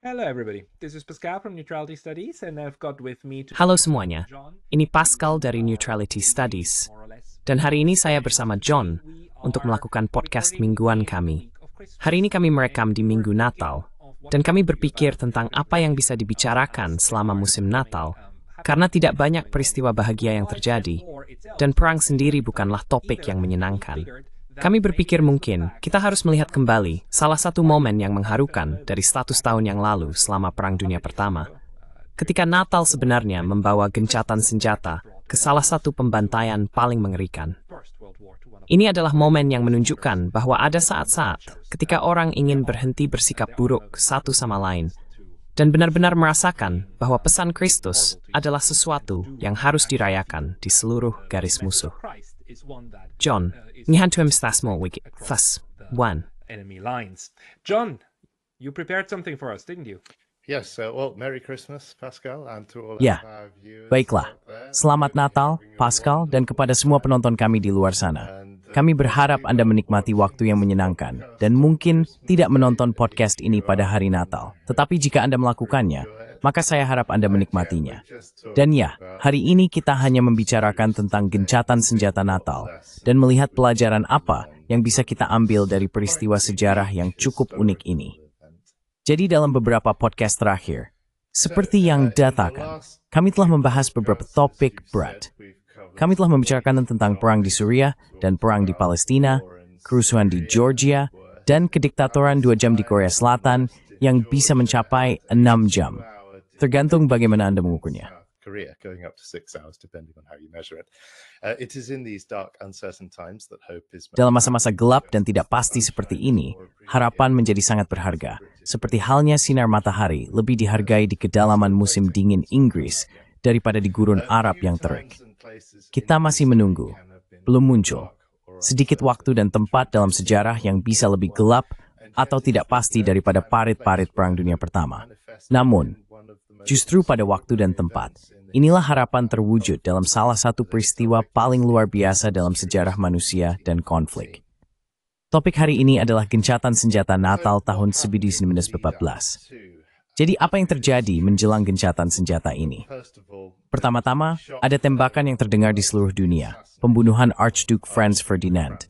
Hello everybody, this is Pascal from Neutrality Studies and I've got with me today Halo semuanya, John. ini Pascal dari Neutrality Studies, dan hari ini saya bersama John untuk melakukan podcast mingguan kami. Hari ini kami merekam di Minggu Natal, dan kami berpikir tentang apa yang bisa dibicarakan selama musim Natal, karena tidak banyak peristiwa bahagia yang terjadi, dan perang sendiri bukanlah topik yang menyenangkan. Kami berpikir mungkin kita harus melihat kembali salah satu momen yang mengharukan dari 100 tahun yang lalu selama Perang Dunia Pertama. Ketika Natal sebenarnya membawa gencatan senjata ke salah satu pembantaian paling mengerikan. Ini adalah momen yang menunjukkan bahwa ada saat-saat ketika orang ingin berhenti bersikap buruk satu sama lain dan benar-benar merasakan bahwa pesan Kristus adalah sesuatu yang harus dirayakan di seluruh garis musuh. John, nihantu stasmo wiki thus one. Enemy lines. John, you prepared something for us, didn't you? Yes, well, Merry Christmas, Pascal, and to all Ya, our viewers baiklah. out there. Selamat Natal, Pascal, dan kepada semua penonton kami di luar sana. Kami berharap Anda menikmati waktu yang menyenangkan dan mungkin tidak menonton podcast ini pada hari Natal. Tetapi jika Anda melakukannya, maka saya harap Anda menikmatinya. Dan ya, hari ini kita hanya membicarakan tentang gencatan senjata Natal dan melihat pelajaran apa yang bisa kita ambil dari peristiwa sejarah yang cukup unik ini. Jadi dalam beberapa podcast terakhir, seperti yang dikatakan, kami telah membahas beberapa topik berat. Kami telah membicarakan tentang perang di Suriah dan perang di Palestina, kerusuhan di Georgia, dan kediktatoran 2 jam di Korea Selatan yang bisa mencapai 6 jam. Tergantung bagaimana Anda mengukurnya. Korea, going up to 6 hours, depending on how you measure it. It is in these dark, uncertain times that hope is. Dalam masa-masa gelap dan tidak pasti seperti ini, harapan menjadi sangat berharga. Seperti halnya sinar matahari lebih dihargai di kedalaman musim dingin Inggris daripada di gurun Arab yang terik. Kita masih menunggu, belum muncul, sedikit waktu dan tempat dalam sejarah yang bisa lebih gelap atau tidak pasti daripada parit-parit Perang Dunia Pertama. Namun, justru pada waktu dan tempat, inilah harapan terwujud dalam salah satu peristiwa paling luar biasa dalam sejarah manusia dan konflik. Topik hari ini adalah gencatan senjata Natal tahun 1914. Jadi apa yang terjadi menjelang gencatan senjata ini? Pertama-tama, ada tembakan yang terdengar di seluruh dunia, pembunuhan Archduke Franz Ferdinand,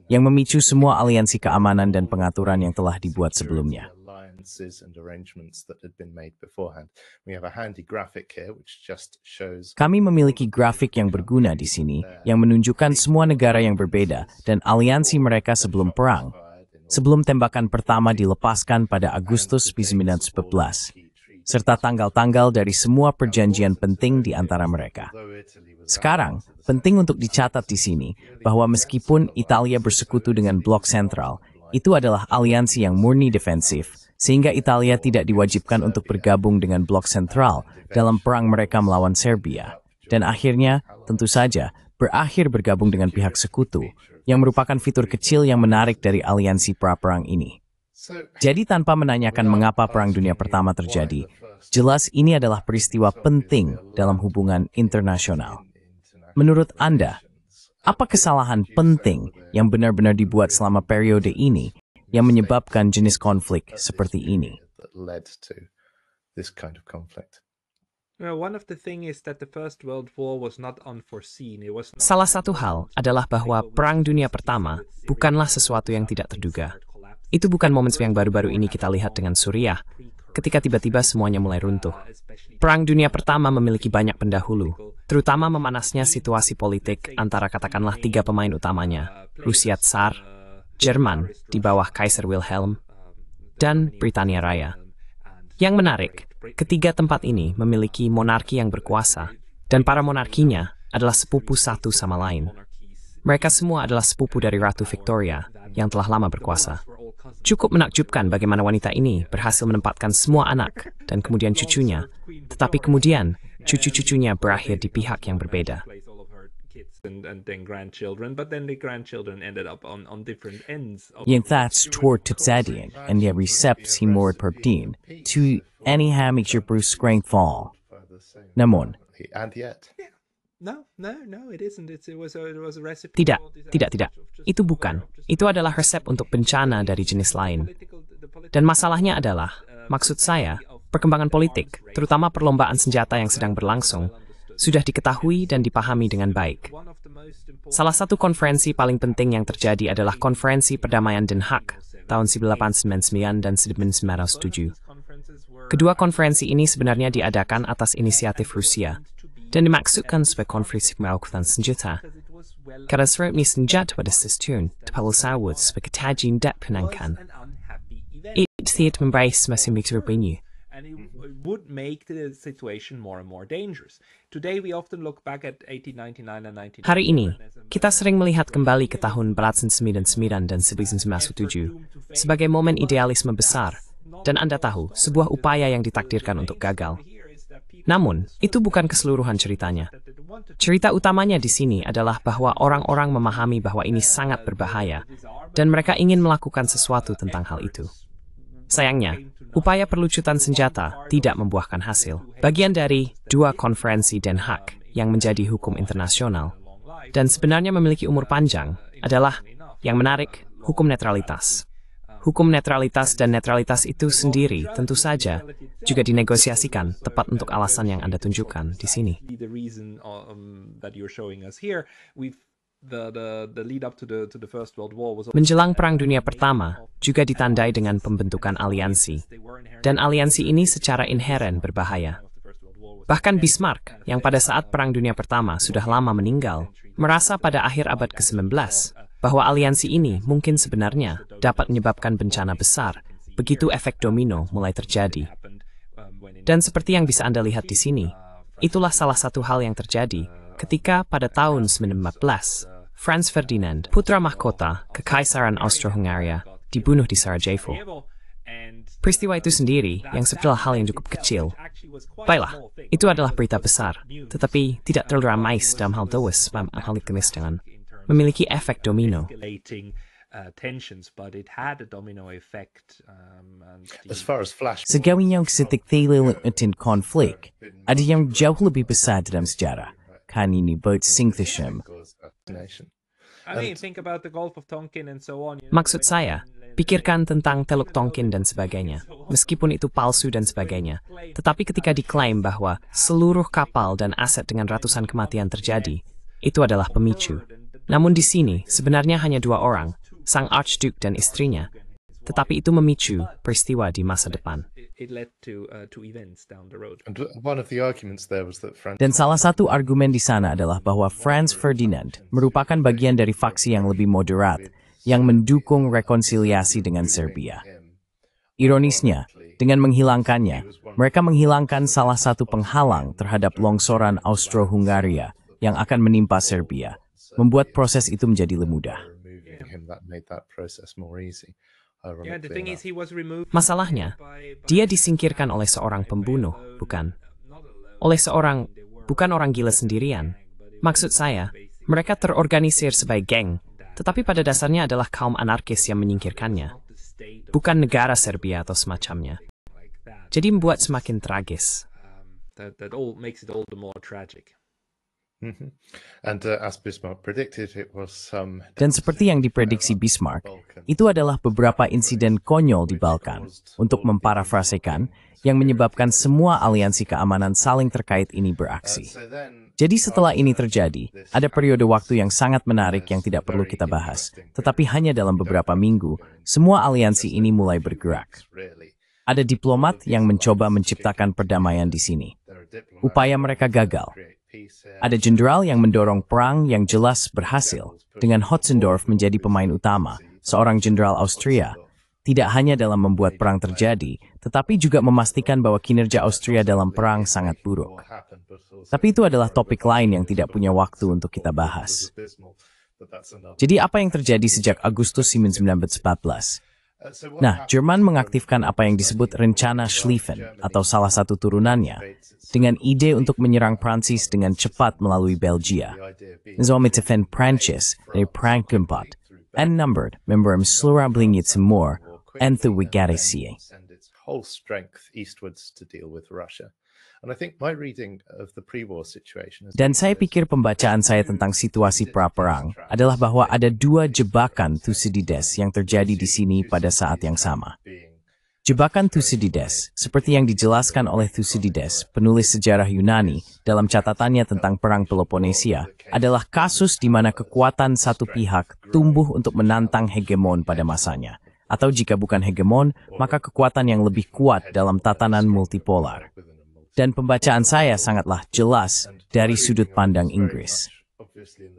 yang memicu semua aliansi keamanan dan pengaturan yang telah dibuat sebelumnya. Kami memiliki grafik yang berguna di sini yang menunjukkan semua negara yang berbeda dan aliansi mereka sebelum perang, sebelum tembakan pertama dilepaskan pada Agustus 1911, serta tanggal-tanggal dari semua perjanjian penting di antara mereka. Sekarang, penting untuk dicatat di sini bahwa meskipun Italia bersekutu dengan blok sentral, itu adalah aliansi yang murni defensif, sehingga Italia tidak diwajibkan untuk bergabung dengan blok sentral dalam perang mereka melawan Serbia. Dan akhirnya, tentu saja, berakhir bergabung dengan pihak sekutu, yang merupakan fitur kecil yang menarik dari aliansi pra-perang ini. Jadi tanpa menanyakan mengapa Perang Dunia Pertama terjadi, jelas ini adalah peristiwa penting dalam hubungan internasional. Menurut Anda, apa kesalahan penting yang benar-benar dibuat selama periode ini yang menyebabkan jenis konflik seperti ini? Salah satu hal adalah bahwa Perang Dunia Pertama bukanlah sesuatu yang tidak terduga. Itu bukan momen yang baru-baru ini kita lihat dengan Suriah, ketika tiba-tiba semuanya mulai runtuh. Perang Dunia Pertama memiliki banyak pendahulu, terutama memanasnya situasi politik antara katakanlah 3 pemain utamanya, Rusia Tsar, Jerman di bawah Kaiser Wilhelm, dan Britania Raya. Yang menarik, ketiga tempat ini memiliki monarki yang berkuasa, dan para monarkinya adalah sepupu satu sama lain. Mereka semua adalah sepupu dari Ratu Victoria yang telah lama berkuasa. Cukup menakjubkan bagaimana wanita ini berhasil menempatkan semua anak dan kemudian cucunya, tetapi kemudian cucu-cucunya berakhir di pihak yang berbeda. And then grandchildren, but then the grandchildren ended up on different ends. Yenthats toward Tipsadian, and yet recepts he more perptin, to any hamix your Bruce Scrank fall. Namun, And yet, No, it isn't. It was a recipe. tidak. Itu bukan. Itu adalah resep untuk bencana dari jenis lain. Dan masalahnya adalah, Maksud saya, perkembangan politik, terutama perlombaan senjata yang sedang berlangsung, sudah diketahui dan dipahami dengan baik. Salah satu konferensi paling penting yang terjadi adalah Konferensi Perdamaian Den Haag tahun 1899 dan 1907. Kedua konferensi ini sebenarnya diadakan atas inisiatif Rusia dan dimaksudkan sebagai konferensi pengaukutan senjata. Karena serapnya senjata pada sistun, Tepal Sawud sebagai tajin dat penangkan. It membrace masih berbunyi. And it would make the situation more and more dangerous. Today we often look back at 1899 and 19. Hari ini, kita sering melihat kembali ke tahun 1899 dan 1907 sebagai momen idealisme besar, dan Anda tahu, sebuah upaya yang ditakdirkan untuk gagal. Namun, itu bukan keseluruhan ceritanya. Cerita utamanya di sini adalah bahwa orang-orang memahami bahwa ini sangat berbahaya, dan mereka ingin melakukan sesuatu tentang hal itu. Sayangnya, upaya perlucutan senjata tidak membuahkan hasil. Bagian dari dua konferensi Den Haag yang menjadi hukum internasional dan sebenarnya memiliki umur panjang adalah yang menarik hukum netralitas. Hukum netralitas dan netralitas itu sendiri tentu saja juga dinegosiasikan tepat untuk alasan yang Anda tunjukkan di sini. Menjelang Perang Dunia Pertama juga ditandai dengan pembentukan aliansi, dan aliansi ini secara inheren berbahaya. Bahkan Bismarck, yang pada saat Perang Dunia Pertama sudah lama meninggal, merasa pada akhir abad ke-19 bahwa aliansi ini mungkin sebenarnya dapat menyebabkan bencana besar begitu efek domino mulai terjadi. Dan seperti yang bisa Anda lihat di sini, itulah salah satu hal yang terjadi ketika pada tahun 1914, Franz Ferdinand, putra mahkota Kekaisaran Austro-Hungaria, dibunuh di Sarajevo. Peristiwa itu sendiri yang sebetulnya hal yang cukup kecil. Baiklah, itu adalah berita besar, tetapi tidak terlalu ramai dalam hal dewasa hal dengan memiliki efek domino. Segawin yang setik-tilitin konflik, ada yang jauh lebih besar dalam sejarah. Kan ini buat Singthisham. Maksud saya, pikirkan tentang Teluk Tonkin dan sebagainya, meskipun itu palsu dan sebagainya. Tetapi ketika diklaim bahwa seluruh kapal dan aset dengan ratusan kematian terjadi, itu adalah pemicu. Namun di sini sebenarnya hanya dua orang, sang Archduke dan istrinya, tetapi itu memicu peristiwa di masa depan. Dan salah satu argumen di sana adalah bahwa Franz Ferdinand merupakan bagian dari faksi yang lebih moderat yang mendukung rekonsiliasi dengan Serbia. Ironisnya, dengan menghilangkannya, mereka menghilangkan salah satu penghalang terhadap longsoran Austro-Hungaria yang akan menimpa Serbia, membuat proses itu menjadi mudah. Masalahnya, dia disingkirkan oleh seorang pembunuh, bukan orang gila sendirian. Maksud saya, mereka terorganisir sebagai geng, tetapi pada dasarnya adalah kaum anarkis yang menyingkirkannya, bukan negara Serbia atau semacamnya. Jadi membuat semakin tragis. Dan seperti yang diprediksi Bismarck, itu adalah beberapa insiden konyol di Balkan, untuk memparafrasekan, yang menyebabkan semua aliansi keamanan saling terkait ini beraksi. Jadi setelah ini terjadi, ada periode waktu yang sangat menarik yang tidak perlu kita bahas, tetapi hanya dalam beberapa minggu, semua aliansi ini mulai bergerak. Ada diplomat yang mencoba menciptakan perdamaian di sini. Upaya mereka gagal. Ada jenderal yang mendorong perang yang jelas berhasil, dengan Hotzendorf menjadi pemain utama, seorang jenderal Austria, tidak hanya dalam membuat perang terjadi, tetapi juga memastikan bahwa kinerja Austria dalam perang sangat buruk. Tapi itu adalah topik lain yang tidak punya waktu untuk kita bahas. Jadi apa yang terjadi sejak Agustus 1914? Nah, Jerman mengaktifkan apa yang disebut Rencana Schlieffen, atau salah satu turunannya, dengan ide untuk menyerang Prancis dengan cepat melalui Belgia. Zomitefan Prancis dari perang keempat, and numbered member Slurablinget Semur, and the Wigarisia. Dan saya pikir pembacaan saya tentang situasi pra-perang adalah bahwa ada dua jebakan Thucydides yang terjadi di sini pada saat yang sama. Jebakan Thucydides, seperti yang dijelaskan oleh Thucydides, penulis sejarah Yunani, dalam catatannya tentang Perang Peloponnesia, adalah kasus di mana kekuatan satu pihak tumbuh untuk menantang hegemon pada masanya. Atau jika bukan hegemon, maka kekuatan yang lebih kuat dalam tatanan multipolar. Dan pembacaan saya sangatlah jelas dari sudut pandang Inggris.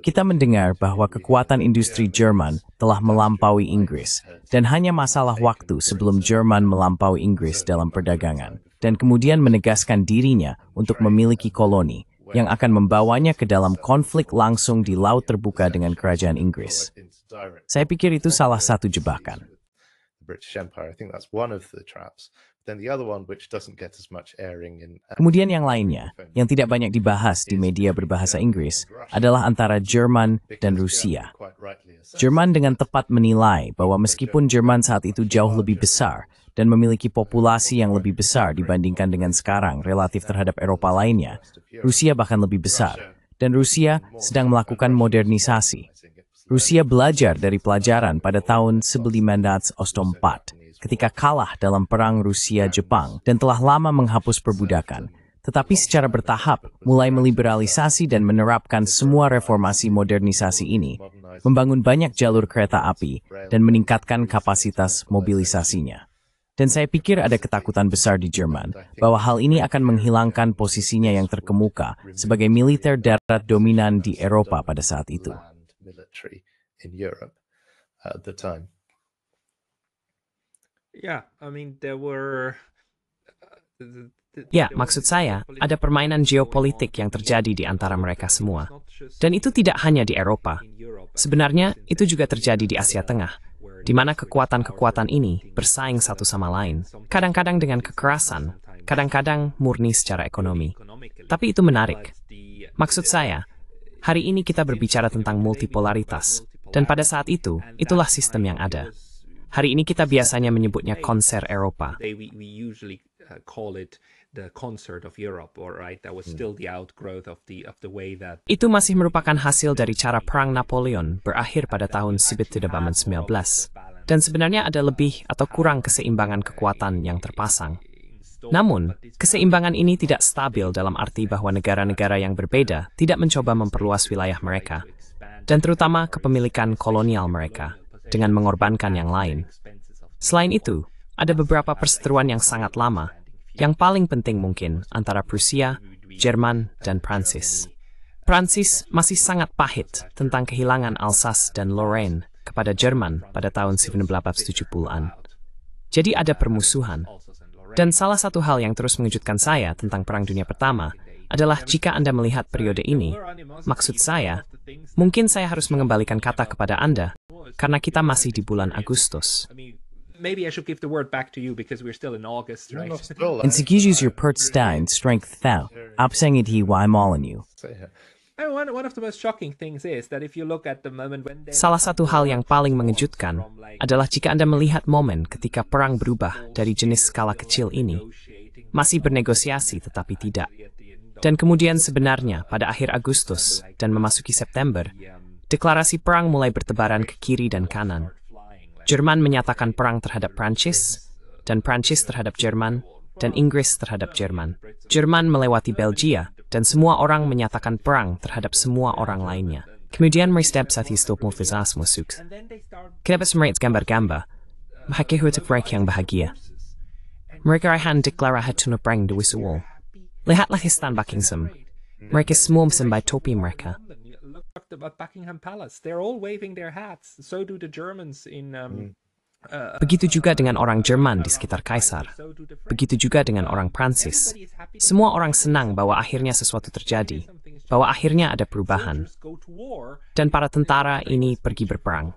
Kita mendengar bahwa kekuatan industri Jerman telah melampaui Inggris, dan hanya masalah waktu sebelum Jerman melampaui Inggris dalam perdagangan, dan kemudian menegaskan dirinya untuk memiliki koloni, yang akan membawanya ke dalam konflik langsung di laut terbuka dengan kerajaan Inggris. Saya pikir itu salah satu jebakan. Kemudian yang lainnya, yang tidak banyak dibahas di media berbahasa Inggris, adalah antara Jerman dan Rusia. Jerman dengan tepat menilai bahwa meskipun Jerman saat itu jauh lebih besar dan memiliki populasi yang lebih besar dibandingkan dengan sekarang relatif terhadap Eropa lainnya, Rusia bahkan lebih besar, dan Rusia sedang melakukan modernisasi. Rusia belajar dari pelajaran pada tahun 1904, ketika kalah dalam perang Rusia-Jepang dan telah lama menghapus perbudakan, tetapi secara bertahap mulai meliberalisasi dan menerapkan semua reformasi modernisasi ini, membangun banyak jalur kereta api, dan meningkatkan kapasitas mobilisasinya. Dan saya pikir ada ketakutan besar di Jerman bahwa hal ini akan menghilangkan posisinya yang terkemuka sebagai militer darat dominan di Eropa pada saat itu. Ya, maksud saya, ada permainan geopolitik yang terjadi di antara mereka semua. Dan itu tidak hanya di Eropa. Sebenarnya, itu juga terjadi di Asia Tengah, di mana kekuatan-kekuatan ini bersaing satu sama lain. Kadang-kadang dengan kekerasan, kadang-kadang murni secara ekonomi. Tapi itu menarik. Maksud saya, hari ini kita berbicara tentang multipolaritas. Dan pada saat itu, itulah sistem yang ada. Hari ini kita biasanya menyebutnya konser Eropa. Itu masih merupakan hasil dari cara Perang Napoleon berakhir pada tahun 1919. Dan sebenarnya ada lebih atau kurang keseimbangan kekuatan yang terpasang. Namun, keseimbangan ini tidak stabil dalam arti bahwa negara-negara yang berbeda tidak mencoba memperluas wilayah mereka, dan terutama kepemilikan kolonial mereka, dengan mengorbankan yang lain. Selain itu, ada beberapa perseteruan yang sangat lama, yang paling penting mungkin antara Prusia, Jerman, dan Prancis. Prancis masih sangat pahit tentang kehilangan Alsace dan Lorraine kepada Jerman pada tahun 1870-an. Jadi ada permusuhan. Dan salah satu hal yang terus mengejutkan saya tentang Perang Dunia Pertama adalah jika Anda melihat periode ini, maksud saya, mungkin saya harus mengembalikan kata kepada Anda, karena kita masih di bulan Agustus. En segijus your pert stein strength thou, absengit he waimolenu. Salah satu hal yang paling mengejutkan adalah jika Anda melihat momen ketika perang berubah dari jenis skala kecil ini, masih bernegosiasi tetapi tidak. Dan kemudian sebenarnya pada akhir Agustus dan memasuki September, deklarasi perang mulai bertebaran ke kiri dan kanan. Jerman menyatakan perang terhadap Prancis, dan Prancis terhadap Jerman, dan Inggris terhadap Jerman. Jerman melewati Belgia, dan semua orang menyatakan perang terhadap semua orang lainnya. Kemudian mereka saat stop mulfizas musuk. Kenapa mereka gambar-gambar? Mereka hutak mereka yang bahagia. Mereka akan deklarasi tuna perang di Wisuwal. Lihatlah Istan Buckingham. Mereka semua mesembai topi mereka. Begitu juga dengan orang Jerman di sekitar Kaisar. Begitu juga dengan orang Prancis. Semua orang senang bahwa akhirnya sesuatu terjadi, bahwa akhirnya ada perubahan. Dan para tentara ini pergi berperang.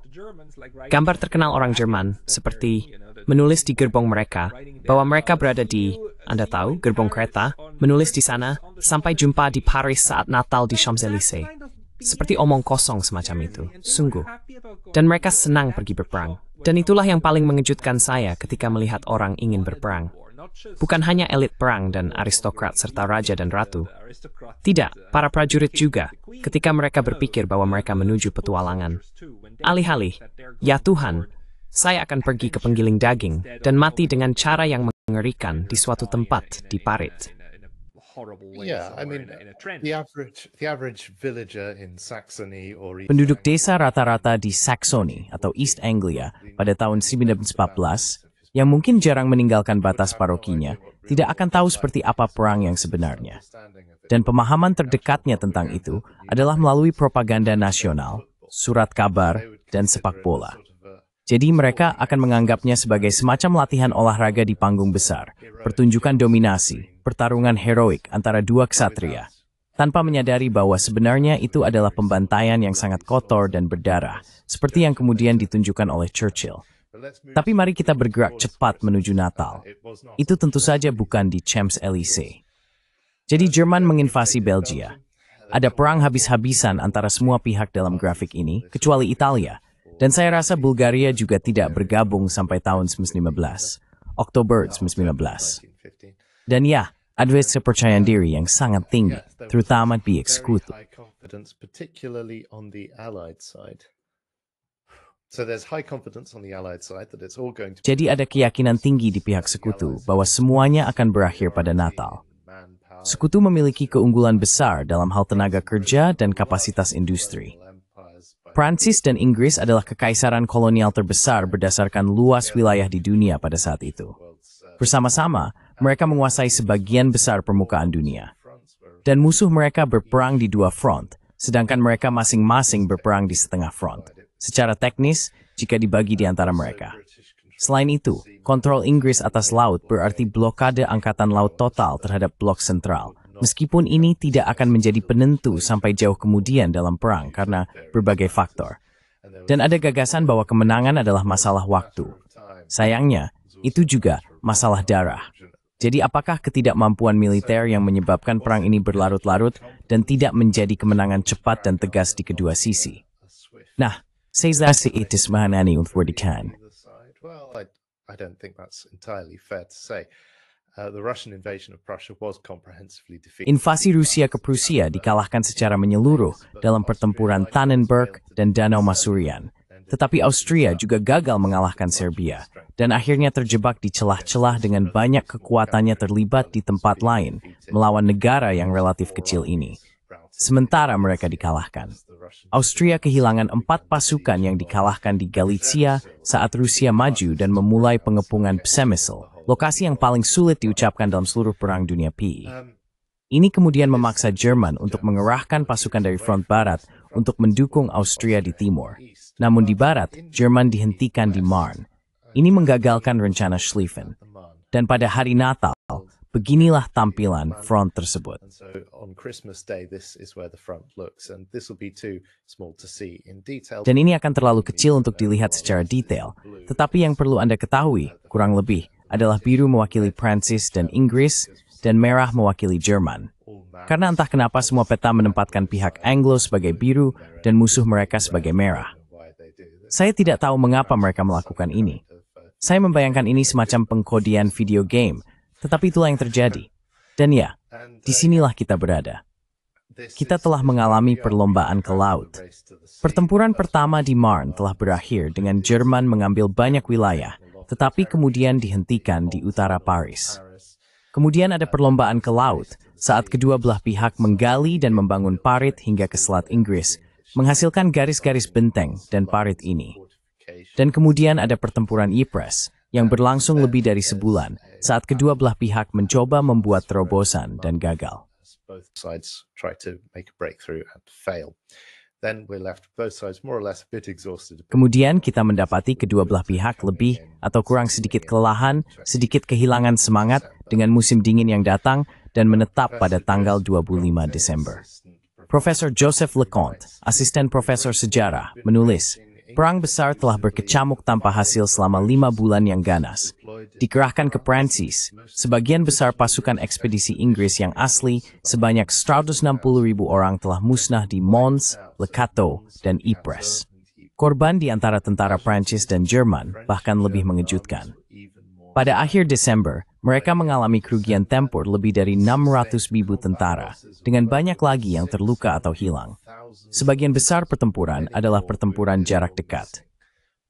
Gambar terkenal orang Jerman seperti menulis di gerbong mereka bahwa mereka berada di, Anda tahu, gerbong kereta, menulis di sana, sampai jumpa di Paris saat Natal di Champs-Élysées. Seperti omong kosong semacam itu, sungguh. Dan mereka senang pergi berperang. Dan itulah yang paling mengejutkan saya ketika melihat orang ingin berperang. Bukan hanya elit perang dan aristokrat serta raja dan ratu. Tidak, para prajurit juga, ketika mereka berpikir bahwa mereka menuju petualangan. Alih-alih, ya Tuhan, saya akan pergi ke penggiling daging dan mati dengan cara yang mengerikan di suatu tempat di parit. Yeah, I mean, the average villager in Saxony or East Penduduk desa rata-rata di Saxony atau East Anglia pada tahun 1914 yang mungkin jarang meninggalkan batas parokinya tidak akan tahu seperti apa perang yang sebenarnya. Dan pemahaman terdekatnya tentang itu adalah melalui propaganda nasional, surat kabar, dan sepak bola. Jadi mereka akan menganggapnya sebagai semacam latihan olahraga di panggung besar, pertunjukan dominasi, pertarungan heroik antara dua ksatria, tanpa menyadari bahwa sebenarnya itu adalah pembantaian yang sangat kotor dan berdarah, seperti yang kemudian ditunjukkan oleh Churchill. Tapi mari kita bergerak cepat menuju Natal. Itu tentu saja bukan di Champs-Élysées. Jadi Jerman menginvasi Belgia. Ada perang habis-habisan antara semua pihak dalam grafik ini, kecuali Italia. Dan saya rasa Bulgaria juga tidak bergabung sampai tahun 1915, Oktober 1915. Dan ya, ada kepercayaan diri yang sangat tinggi, terutama di eksekutif. Jadi ada keyakinan tinggi di pihak sekutu bahwa semuanya akan berakhir pada Natal. Sekutu memiliki keunggulan besar dalam hal tenaga kerja dan kapasitas industri. Prancis dan Inggris adalah kekaisaran kolonial terbesar berdasarkan luas wilayah di dunia pada saat itu. Bersama-sama, mereka menguasai sebagian besar permukaan dunia. Dan musuh mereka berperang di dua front, sedangkan mereka masing-masing berperang di setengah front. Secara teknis, jika dibagi di antara mereka. Selain itu, kontrol Inggris atas laut berarti blokade angkatan laut total terhadap blok sentral. Meskipun ini tidak akan menjadi penentu sampai jauh kemudian dalam perang karena berbagai faktor. Dan ada gagasan bahwa kemenangan adalah masalah waktu. Sayangnya, itu juga masalah darah. Jadi apakah ketidakmampuan militer yang menyebabkan perang ini berlarut-larut dan tidak menjadi kemenangan cepat dan tegas di kedua sisi? Nah, saya rasa itu sebenarnya untuk dikan. Well, I don't think that's entirely fair to say. The Russian invasion of Prussia was comprehensively defeated. Invasi Rusia ke Prusia dikalahkan secara menyeluruh dalam pertempuran Tannenberg dan Danau Masurian. Tetapi Austria juga gagal mengalahkan Serbia dan akhirnya terjebak di celah-celah dengan banyak kekuatannya terlibat di tempat lain melawan negara yang relatif kecil ini. Sementara mereka dikalahkan. Austria kehilangan 4 pasukan yang dikalahkan di Galicia saat Rusia maju dan memulai pengepungan Przemysl, lokasi yang paling sulit diucapkan dalam seluruh perang dunia PI. Ini kemudian memaksa Jerman untuk mengerahkan pasukan dari front barat untuk mendukung Austria di timur. Namun di barat, Jerman dihentikan di Marne. Ini menggagalkan rencana Schlieffen. Dan pada hari Natal, beginilah tampilan front tersebut. Dan ini akan terlalu kecil untuk dilihat secara detail. Tetapi yang perlu Anda ketahui, kurang lebih, adalah biru mewakili Prancis dan Inggris, dan merah mewakili Jerman. Karena entah kenapa semua peta menempatkan pihak Anglo sebagai biru dan musuh mereka sebagai merah. Saya tidak tahu mengapa mereka melakukan ini. Saya membayangkan ini semacam pengkodian video game, tetapi itulah yang terjadi. Dan ya, disinilah kita berada. Kita telah mengalami perlombaan ke laut. Pertempuran pertama di Marne telah berakhir dengan Jerman mengambil banyak wilayah, tetapi kemudian dihentikan di utara Paris. Kemudian ada perlombaan ke laut, saat kedua belah pihak menggali dan membangun parit hingga ke Selat Inggris, menghasilkan garis-garis benteng dan parit ini. Dan kemudian ada pertempuran Ypres, yang berlangsung lebih dari sebulan, saat kedua belah pihak mencoba membuat terobosan dan gagal. Kemudian kita mendapati kedua belah pihak lebih atau kurang sedikit kelelahan, sedikit kehilangan semangat dengan musim dingin yang datang dan menetap pada tanggal 25 Desember. Profesor Joseph Leconte, asisten profesor sejarah, menulis, perang besar telah berkecamuk tanpa hasil selama 5 bulan yang ganas. Dikerahkan ke Prancis, sebagian besar pasukan ekspedisi Inggris yang asli, sebanyak 160.000 orang telah musnah di Mons, Le Cateau, dan Ypres. Korban di antara tentara Prancis dan Jerman bahkan lebih mengejutkan. Pada akhir Desember, mereka mengalami kerugian tempur lebih dari 600.000 tentara, dengan banyak lagi yang terluka atau hilang. Sebagian besar pertempuran adalah pertempuran jarak dekat.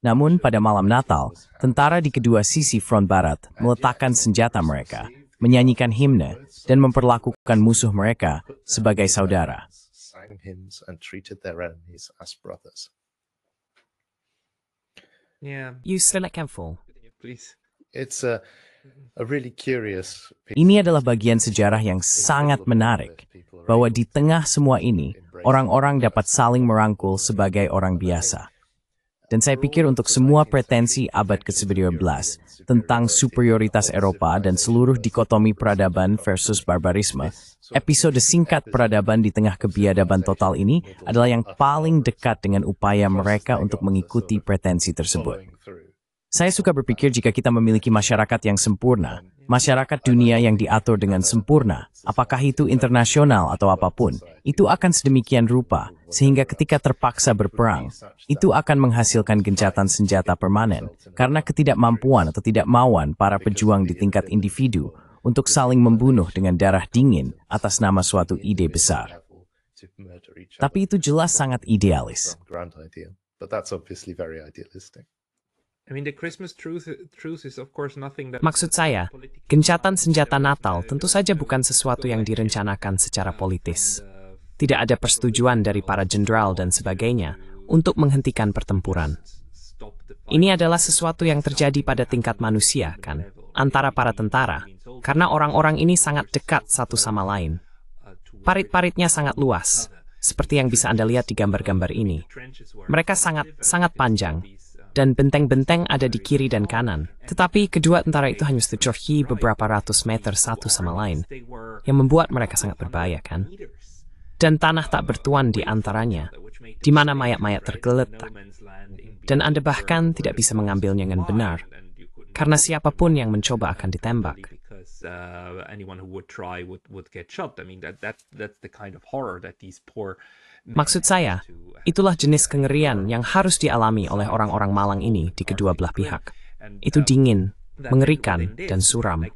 Namun pada malam Natal, tentara di kedua sisi front barat meletakkan senjata mereka, menyanyikan himne, dan memperlakukan musuh mereka sebagai saudara. You select handful. Please. It's a really curious piece. Ini adalah bagian sejarah yang sangat menarik, bahwa di tengah semua ini, orang-orang dapat saling merangkul sebagai orang biasa. Dan saya pikir untuk semua pretensi abad ke-19 tentang superioritas Eropa dan seluruh dikotomi peradaban versus barbarisme, episode singkat peradaban di tengah kebiadaban total ini adalah yang paling dekat dengan upaya mereka untuk mengikuti pretensi tersebut. Saya suka berpikir jika kita memiliki masyarakat yang sempurna, masyarakat dunia yang diatur dengan sempurna, apakah itu internasional atau apapun, itu akan sedemikian rupa, sehingga ketika terpaksa berperang, itu akan menghasilkan gencatan senjata permanen, karena ketidakmampuan atau tidakmauan para pejuang di tingkat individu untuk saling membunuh dengan darah dingin atas nama suatu ide besar. Tapi itu jelas sangat idealis. Maksud saya, gencatan senjata Natal tentu saja bukan sesuatu yang direncanakan secara politis. Tidak ada persetujuan dari para jenderal dan sebagainya untuk menghentikan pertempuran. Ini adalah sesuatu yang terjadi pada tingkat manusia, kan? Antara para tentara, karena orang-orang ini sangat dekat satu sama lain. Parit-paritnya sangat luas, seperti yang bisa Anda lihat di gambar-gambar ini. Mereka sangat panjang, dan benteng-benteng ada di kiri dan kanan. Tetapi kedua tentara itu hanya seterjauh beberapa ratus meter satu sama lain, yang membuat mereka sangat berbahaya, kan? Dan tanah tak bertuan di antaranya, di mana mayat-mayat tergeletak. Dan Anda bahkan tidak bisa mengambilnya dengan benar, karena siapapun yang mencoba akan ditembak. Maksud saya, itulah jenis kengerian yang harus dialami oleh orang-orang malang ini di kedua belah pihak. Itu dingin, mengerikan, dan suram.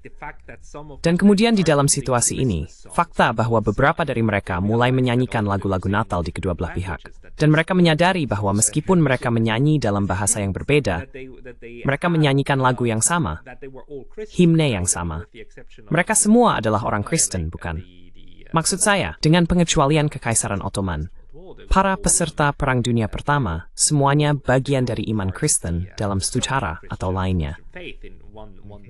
Dan kemudian di dalam situasi ini, fakta bahwa beberapa dari mereka mulai menyanyikan lagu-lagu Natal di kedua belah pihak. Dan mereka menyadari bahwa meskipun mereka menyanyi dalam bahasa yang berbeda, mereka menyanyikan lagu yang sama, himne yang sama. Mereka semua adalah orang Kristen, bukan? Maksud saya, dengan pengecualian Kekaisaran Ottoman, para peserta Perang Dunia Pertama semuanya bagian dari iman Kristen dalam secara atau lainnya.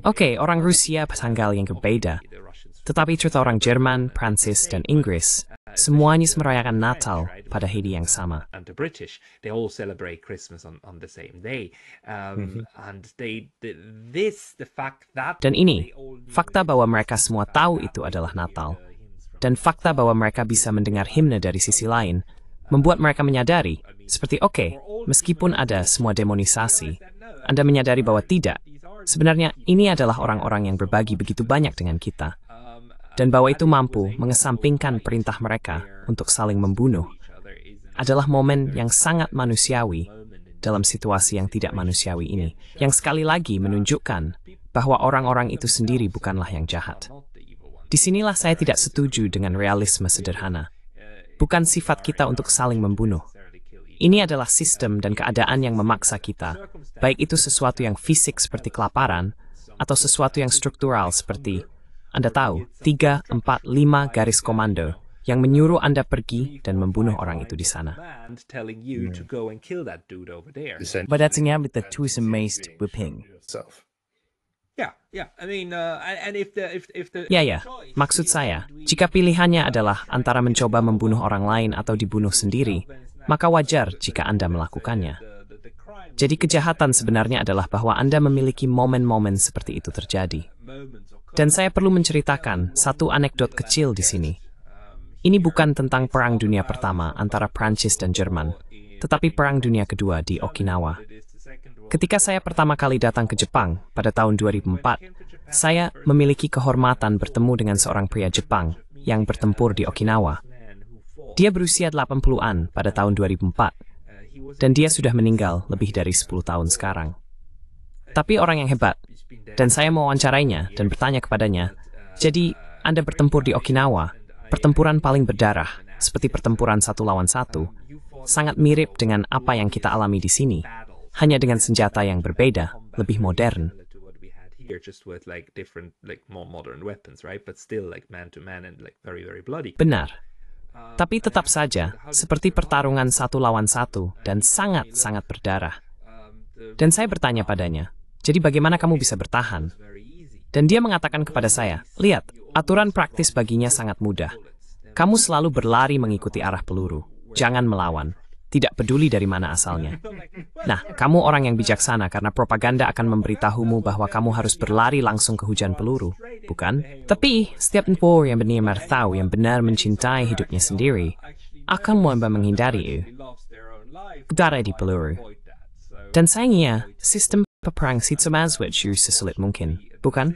Oke, orang Rusia tanggal yang berbeda, tetapi cerita orang Jerman, Prancis, dan Inggris, semuanya merayakan Natal pada hari yang sama. Dan ini, fakta bahwa mereka semua tahu itu adalah Natal. Dan fakta bahwa mereka bisa mendengar himne dari sisi lain, membuat mereka menyadari, seperti oke, meskipun ada semua demonisasi, Anda menyadari bahwa tidak. Sebenarnya ini adalah orang-orang yang berbagi begitu banyak dengan kita. Dan bahwa itu mampu mengesampingkan perintah mereka untuk saling membunuh. Adalah momen yang sangat manusiawi dalam situasi yang tidak manusiawi ini. Yang sekali lagi menunjukkan bahwa orang-orang itu sendiri bukanlah yang jahat. Disinilah saya tidak setuju dengan realisme sederhana. Bukan sifat kita untuk saling membunuh. Ini adalah sistem dan keadaan yang memaksa kita, baik itu sesuatu yang fisik seperti kelaparan, atau sesuatu yang struktural seperti, Anda tahu, 3, 4, 5 garis komando, yang menyuruh Anda pergi dan membunuh orang itu di sana. Badatsinga with the tuisamazed whipping. Ya, maksud saya, jika pilihannya adalah antara mencoba membunuh orang lain atau dibunuh sendiri, maka wajar jika Anda melakukannya. Jadi kejahatan sebenarnya adalah bahwa Anda memiliki momen-momen seperti itu terjadi. Dan saya perlu menceritakan satu anekdot kecil di sini. Ini bukan tentang Perang Dunia Pertama antara Prancis dan Jerman, tetapi Perang Dunia Kedua di Okinawa. Ketika saya pertama kali datang ke Jepang pada tahun 2004, saya memiliki kehormatan bertemu dengan seorang pria Jepang yang bertempur di Okinawa. Dia berusia 80-an pada tahun 2004, dan dia sudah meninggal lebih dari 10 tahun sekarang. Tapi orang yang hebat, dan saya mewawancarainya dan bertanya kepadanya, jadi Anda bertempur di Okinawa, pertempuran paling berdarah, seperti pertempuran 1 lawan 1, sangat mirip dengan apa yang kita alami di sini. hanya dengan senjata yang berbeda, lebih modern. Benar. Tapi tetap saja, seperti pertarungan satu lawan satu dan sangat-sangat berdarah. Dan saya bertanya padanya, jadi bagaimana kamu bisa bertahan? Dan dia mengatakan kepada saya, lihat, aturan praktis baginya sangat mudah. Kamu selalu berlari mengikuti arah peluru. Jangan melawan. Tidak peduli dari mana asalnya. Nah, kamu orang yang bijaksana karena propaganda akan memberitahumu bahwa kamu harus berlari langsung ke hujan peluru, bukan? Tapi, setiap empor yang benar-benar tahu, yang benar mencintai hidupnya sendiri, akan mencoba menghindari udara di peluru. Dan sayangnya, sistem peperang Sitso Maswich sesulit mungkin, bukan?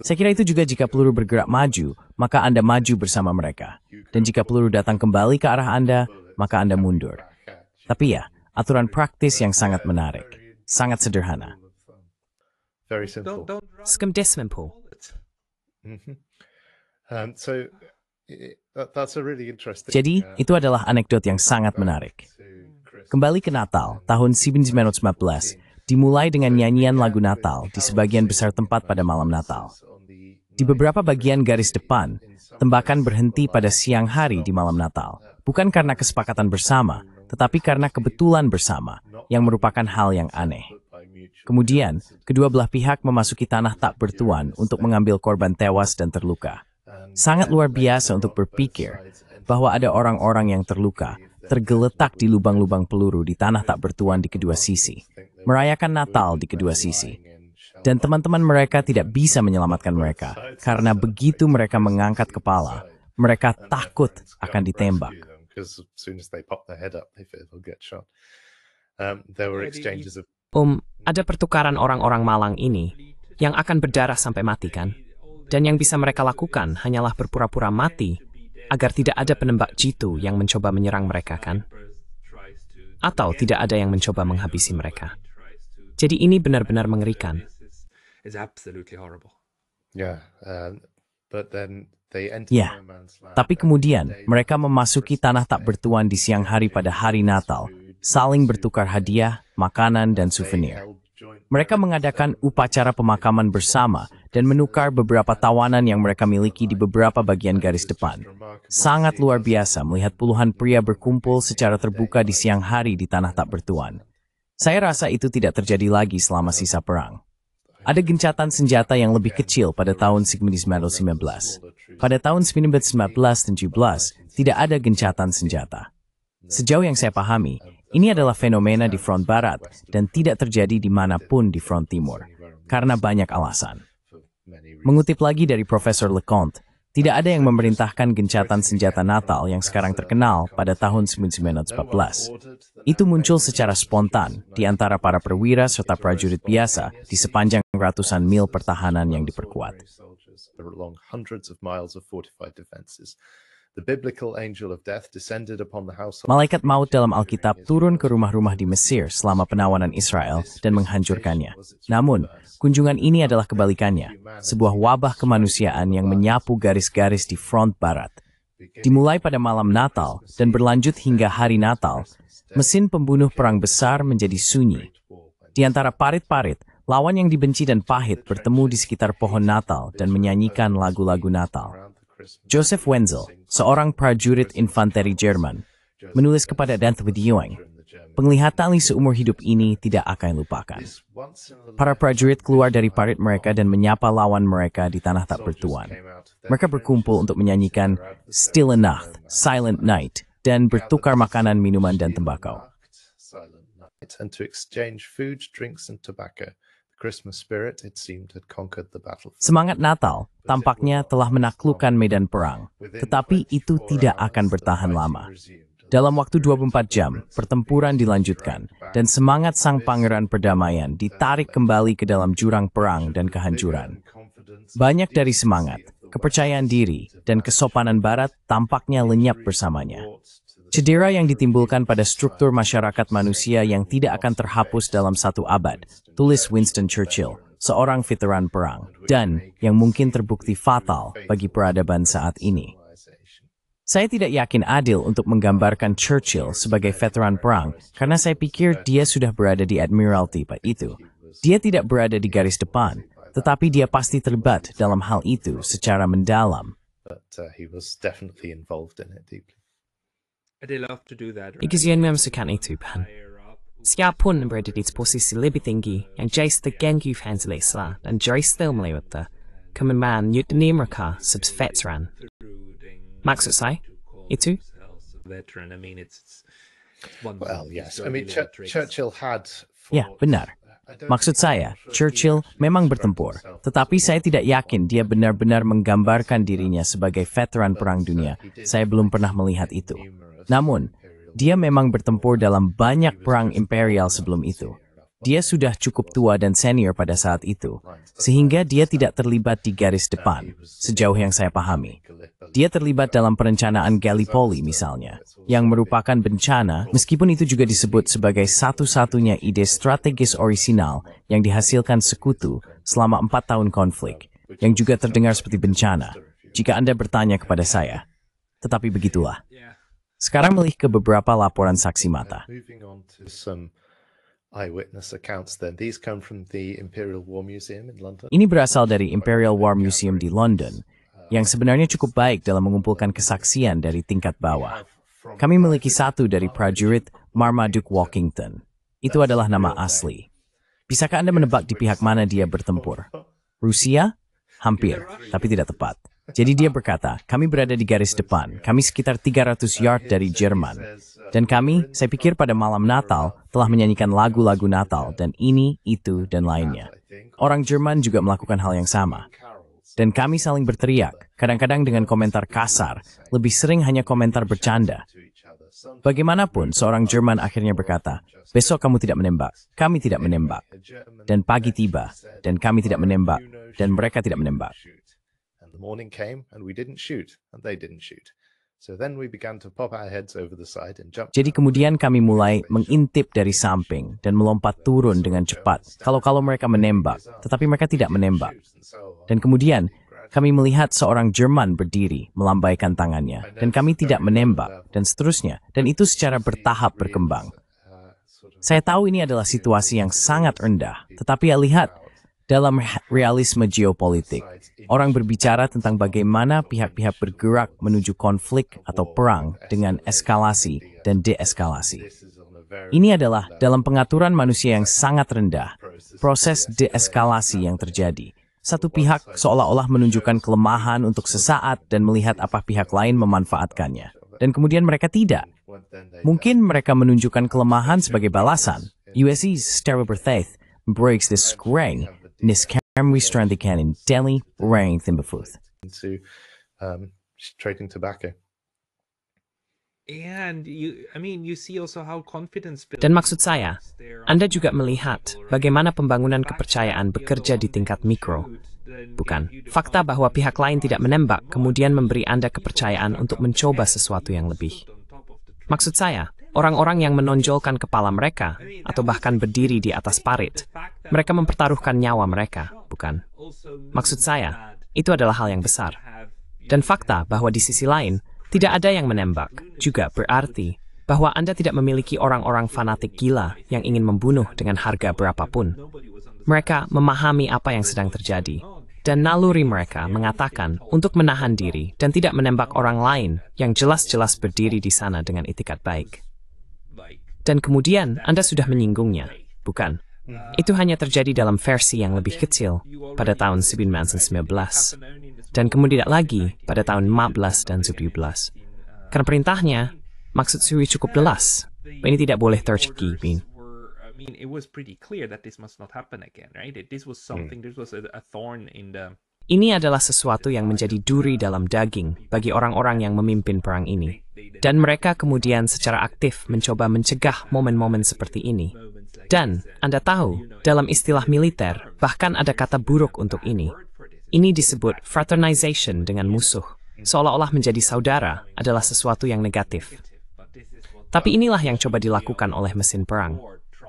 Saya kira itu juga jika peluru bergerak maju, maka Anda maju bersama mereka. Dan jika peluru datang kembali ke arah Anda, maka Anda mundur. Tapi ya, aturan praktis yang sangat menarik. Sangat sederhana. Skemdesmempul. Jadi, itu adalah anekdot yang sangat menarik. Kembali ke Natal, tahun 1915, dimulai dengan nyanyian lagu Natal di sebagian besar tempat pada malam Natal. Di beberapa bagian garis depan, tembakan berhenti pada siang hari di malam Natal. Bukan karena kesepakatan bersama, tetapi karena kebetulan bersama, yang merupakan hal yang aneh. Kemudian, kedua belah pihak memasuki tanah tak bertuan untuk mengambil korban tewas dan terluka. Sangat luar biasa untuk berpikir bahwa ada orang-orang yang terluka, tergeletak di lubang-lubang peluru di tanah tak bertuan di kedua sisi, merayakan Natal di kedua sisi. Dan teman-teman mereka tidak bisa menyelamatkan mereka, karena begitu mereka mengangkat kepala, mereka takut akan ditembak. Ada pertukaran orang-orang Malang ini yang akan berdarah sampai mati kan? Dan yang bisa mereka lakukan hanyalah berpura-pura mati agar tidak ada penembak jitu yang mencoba menyerang mereka kan? Atau tidak ada yang mencoba menghabisi mereka. Jadi ini benar-benar mengerikan. Ya, tapi kemudian mereka memasuki tanah tak bertuan di siang hari pada hari Natal, saling bertukar hadiah, makanan, dan souvenir. Mereka mengadakan upacara pemakaman bersama dan menukar beberapa tawanan yang mereka miliki di beberapa bagian garis depan. Sangat luar biasa melihat puluhan pria berkumpul secara terbuka di siang hari di tanah tak bertuan. Saya rasa itu tidak terjadi lagi selama sisa perang. Ada gencatan senjata yang lebih kecil pada tahun 1919. Pada tahun 1917, tidak ada gencatan senjata. Sejauh yang saya pahami, ini adalah fenomena di front barat dan tidak terjadi dimanapun di front timur, karena banyak alasan. Mengutip lagi dari Profesor Leconte, tidak ada yang memerintahkan gencatan senjata Natal yang sekarang terkenal pada tahun 1914. Itu muncul secara spontan di antara para perwira serta prajurit biasa di sepanjang ratusan mil pertahanan yang diperkuat. Malaikat maut dalam Alkitab turun ke rumah-rumah di Mesir selama penawanan Israel dan menghancurkannya. Namun, kunjungan ini adalah kebalikannya, sebuah wabah kemanusiaan yang menyapu garis-garis di front barat. Dimulai pada malam Natal dan berlanjut hingga hari Natal, mesin pembunuh perang besar menjadi sunyi. Di antara parit-parit, lawan yang dibenci dan pahit bertemu di sekitar pohon Natal dan menyanyikan lagu-lagu Natal. Joseph Wenzel, seorang prajurit infanteri Jerman, menulis kepada Danth Ewing, penglihatan seumur hidup ini tidak akan lupakan. Para prajurit keluar dari parit mereka dan menyapa lawan mereka di tanah tak bertuan. Mereka berkumpul untuk menyanyikan Stille Nacht, Silent Night, dan bertukar makanan, minuman, dan tembakau. Semangat Natal tampaknya telah menaklukkan medan perang, tetapi itu tidak akan bertahan lama. Dalam waktu 24 jam, pertempuran dilanjutkan, dan semangat sang pangeran perdamaian ditarik kembali ke dalam jurang perang dan kehancuran. Banyak dari semangat, kepercayaan diri, dan kesopanan barat tampaknya lenyap bersamanya. Cedera yang ditimbulkan pada struktur masyarakat manusia yang tidak akan terhapus dalam satu abad, tulis Winston Churchill, seorang veteran perang, dan yang mungkin terbukti fatal bagi peradaban saat ini. Saya tidak yakin adil untuk menggambarkan Churchill sebagai veteran perang, karena saya pikir dia sudah berada di Admiralty pada itu. Dia tidak berada di garis depan, tetapi dia pasti terlibat dalam hal itu secara mendalam. Ikizien memsukan itu, Pan. Siapapun yang berada di posisi lebih tinggi, yang jais terganggu fansleislah, dan jais still melewati kemenangan yutni mereka sebagai veteran. Maksud saya, itu? Well, yes. I mean, Churchill had... Ya, benar. Maksud saya, Churchill memang bertempur, tetapi saya tidak yakin dia benar-benar menggambarkan dirinya sebagai veteran Perang Dunia. Saya belum pernah melihat itu. Namun, dia memang bertempur dalam banyak perang imperial sebelum itu. Dia sudah cukup tua dan senior pada saat itu, sehingga dia tidak terlibat di garis depan, sejauh yang saya pahami. Dia terlibat dalam perencanaan Gallipoli misalnya, yang merupakan bencana, meskipun itu juga disebut sebagai satu-satunya ide strategis orisinal yang dihasilkan sekutu selama 4 tahun konflik, yang juga terdengar seperti bencana, jika Anda bertanya kepada saya. Tetapi begitulah. Sekarang melih ke beberapa laporan saksi mata. Eyewitness accounts then. These come from the Imperial War Museum in London. Ini berasal dari Imperial War Museum di London, yang sebenarnya cukup baik dalam mengumpulkan kesaksian dari tingkat bawah. Kami memiliki satu dari prajurit Marmaduke Walkington. Itu adalah nama asli. Bisakah Anda menebak di pihak mana dia bertempur? Rusia? Hampir, tapi tidak tepat. Jadi dia berkata, kami berada di garis depan, kami sekitar 300 yard dari Jerman. Dan kami, saya pikir pada malam Natal, telah menyanyikan lagu-lagu Natal, dan ini, itu, dan lainnya. Orang Jerman juga melakukan hal yang sama. Dan kami saling berteriak, kadang-kadang dengan komentar kasar, lebih sering hanya komentar bercanda. Bagaimanapun, seorang Jerman akhirnya berkata, besok kamu tidak menembak, kami tidak menembak. Dan pagi tiba, dan kami tidak menembak, dan mereka tidak menembak. The morning came and we didn't shoot and they didn't shoot. So then we began to pop our heads over the side and jump. Jadi kemudian kami mulai mengintip dari samping dan melompat turun dengan cepat. Kalau mereka menembak, tetapi mereka tidak menembak. Dan kemudian kami melihat seorang Jerman berdiri melambaikan tangannya dan kami tidak menembak dan seterusnya. Dan itu secara bertahap berkembang. Saya tahu ini adalah situasi yang sangat rendah, tetapi lihat dalam realisme geopolitik, orang berbicara tentang bagaimana pihak-pihak bergerak menuju konflik atau perang dengan eskalasi dan deeskalasi. Ini adalah dalam pengaturan manusia yang sangat rendah, proses deeskalasi yang terjadi. Satu pihak seolah-olah menunjukkan kelemahan untuk sesaat dan melihat apa pihak lain memanfaatkannya. Dan kemudian mereka tidak. Mungkin mereka menunjukkan kelemahan sebagai balasan. USA's Sterling Berthaith breaks this screen. Nis Camry Strandikan in Delhi, Rang Thimberfuth. Into trading tobacco. And you see also how confidence builds. Dan maksud saya, Anda juga melihat bagaimana pembangunan kepercayaan bekerja di tingkat mikro. Bukan, fakta bahwa pihak lain tidak menembak kemudian memberi Anda kepercayaan untuk mencoba sesuatu yang lebih. Maksud saya, orang-orang yang menonjolkan kepala mereka, atau bahkan berdiri di atas parit, mereka mempertaruhkan nyawa mereka, bukan? Maksud saya, itu adalah hal yang besar. Dan fakta bahwa di sisi lain, tidak ada yang menembak, juga berarti bahwa Anda tidak memiliki orang-orang fanatik gila yang ingin membunuh dengan harga berapapun. Mereka memahami apa yang sedang terjadi, dan naluri mereka mengatakan untuk menahan diri dan tidak menembak orang lain yang jelas-jelas berdiri di sana dengan itikat baik. Dan kemudian Anda sudah menyinggungnya, bukan? Itu hanya terjadi dalam versi yang lebih kecil pada tahun 1919, dan kemudian lagi pada tahun 15 dan 17. Karena perintahnya, maksud Suri cukup jelas. Ini tidak boleh terjadi, Bin. It was pretty clear that this must not happen again, right? This was something, this was a thorn in the... Ini adalah sesuatu yang menjadi duri dalam daging bagi orang-orang yang memimpin perang ini. Dan mereka kemudian secara aktif mencoba mencegah momen-momen seperti ini. Dan, Anda tahu, dalam istilah militer, bahkan ada kata buruk untuk ini. Ini disebut fraternization dengan musuh. Seolah-olah menjadi saudara adalah sesuatu yang negatif. Tapi inilah yang coba dilakukan oleh mesin perang.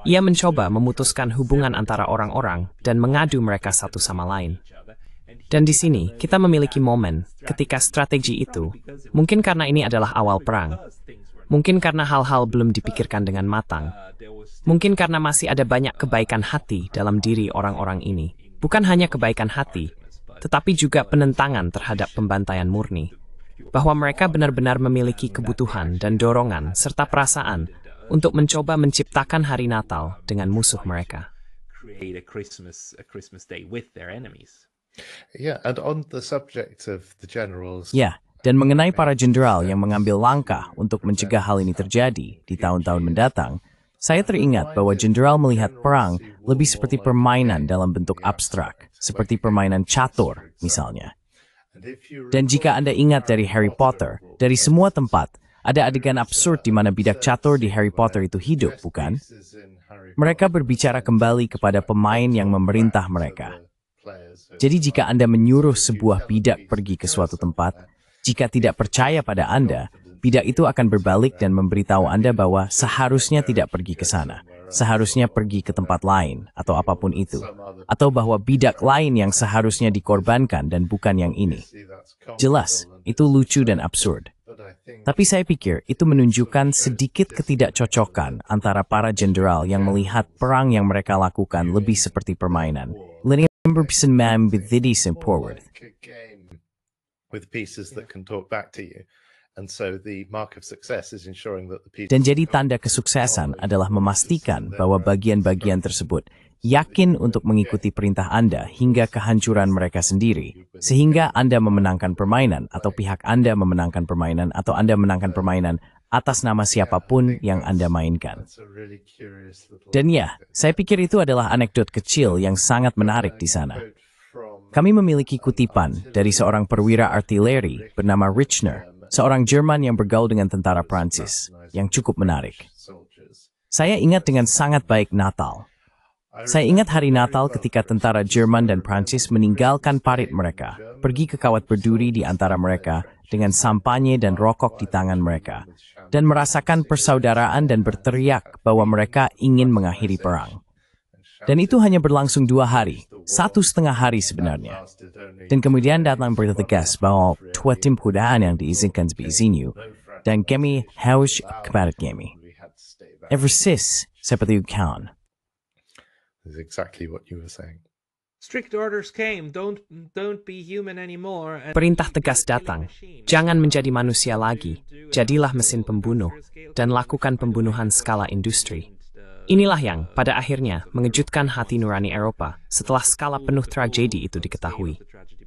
Ia mencoba memutuskan hubungan antara orang-orang dan mengadu mereka satu sama lain. Dan di sini, kita memiliki momen ketika strategi itu, mungkin karena ini adalah awal perang, mungkin karena hal-hal belum dipikirkan dengan matang, mungkin karena masih ada banyak kebaikan hati dalam diri orang-orang ini. Bukan hanya kebaikan hati, tetapi juga penentangan terhadap pembantaian murni. Bahwa mereka benar-benar memiliki kebutuhan dan dorongan serta perasaan untuk mencoba menciptakan hari Natal dengan musuh mereka. Create a Christmas day with their enemies. Yeah, and on the subject of the generals. Ya, dan mengenai para jenderal yang mengambil langkah untuk mencegah hal ini terjadi di tahun-tahun mendatang, saya teringat bahwa jenderal melihat perang lebih seperti permainan dalam bentuk abstrak, seperti permainan catur misalnya. Dan jika Anda ingat dari Harry Potter, dari semua tempat, ada adegan absurd di mana bidak catur di Harry Potter itu hidup, bukan? Mereka berbicara kembali kepada pemain yang memerintah mereka. Jadi jika Anda menyuruh sebuah bidak pergi ke suatu tempat, jika tidak percaya pada Anda, bidak itu akan berbalik dan memberitahu Anda bahwa seharusnya tidak pergi ke sana, seharusnya pergi ke tempat lain, atau apapun itu. Atau bahwa bidak lain yang seharusnya dikorbankan dan bukan yang ini. Jelas, itu lucu dan absurd. Tapi saya pikir itu menunjukkan sedikit ketidakcocokan antara para jenderal yang melihat perang yang mereka lakukan lebih seperti permainan. Dan jadi tanda kesuksesan adalah memastikan bahwa bagian-bagian tersebut yakin untuk mengikuti perintah Anda hingga kehancuran mereka sendiri, sehingga Anda memenangkan permainan, atau pihak Anda memenangkan permainan, atau Anda menangkan permainan atas nama siapapun yang Anda mainkan. Dan ya, saya pikir itu adalah anekdot kecil yang sangat menarik di sana. Kami memiliki kutipan dari seorang perwira artileri bernama Richner, seorang Jerman yang bergaul dengan tentara Prancis, yang cukup menarik. Saya ingat dengan sangat baik Natal. Saya ingat hari Natal ketika tentara Jerman dan Prancis meninggalkan parit mereka, pergi ke kawat berduri di antara mereka dengan sampanye dan rokok di tangan mereka, dan merasakan persaudaraan dan berteriak bahwa mereka ingin mengakhiri perang. Dan itu hanya berlangsung 2 hari, 1,5 hari sebenarnya. Dan kemudian datang berita tegas bahwa tim pudaan yang diizinkan berizinu, dan kami harus kepada kami. Eversis seperti kawan. Is exactly what you were saying. Strict orders came, don't be human anymore. Perintah tegas datang, jangan menjadi manusia lagi, jadilah mesin pembunuh, dan lakukan pembunuhan skala industri. Inilah yang, pada akhirnya, mengejutkan hati nurani Eropa setelah skala penuh tragedi itu diketahui.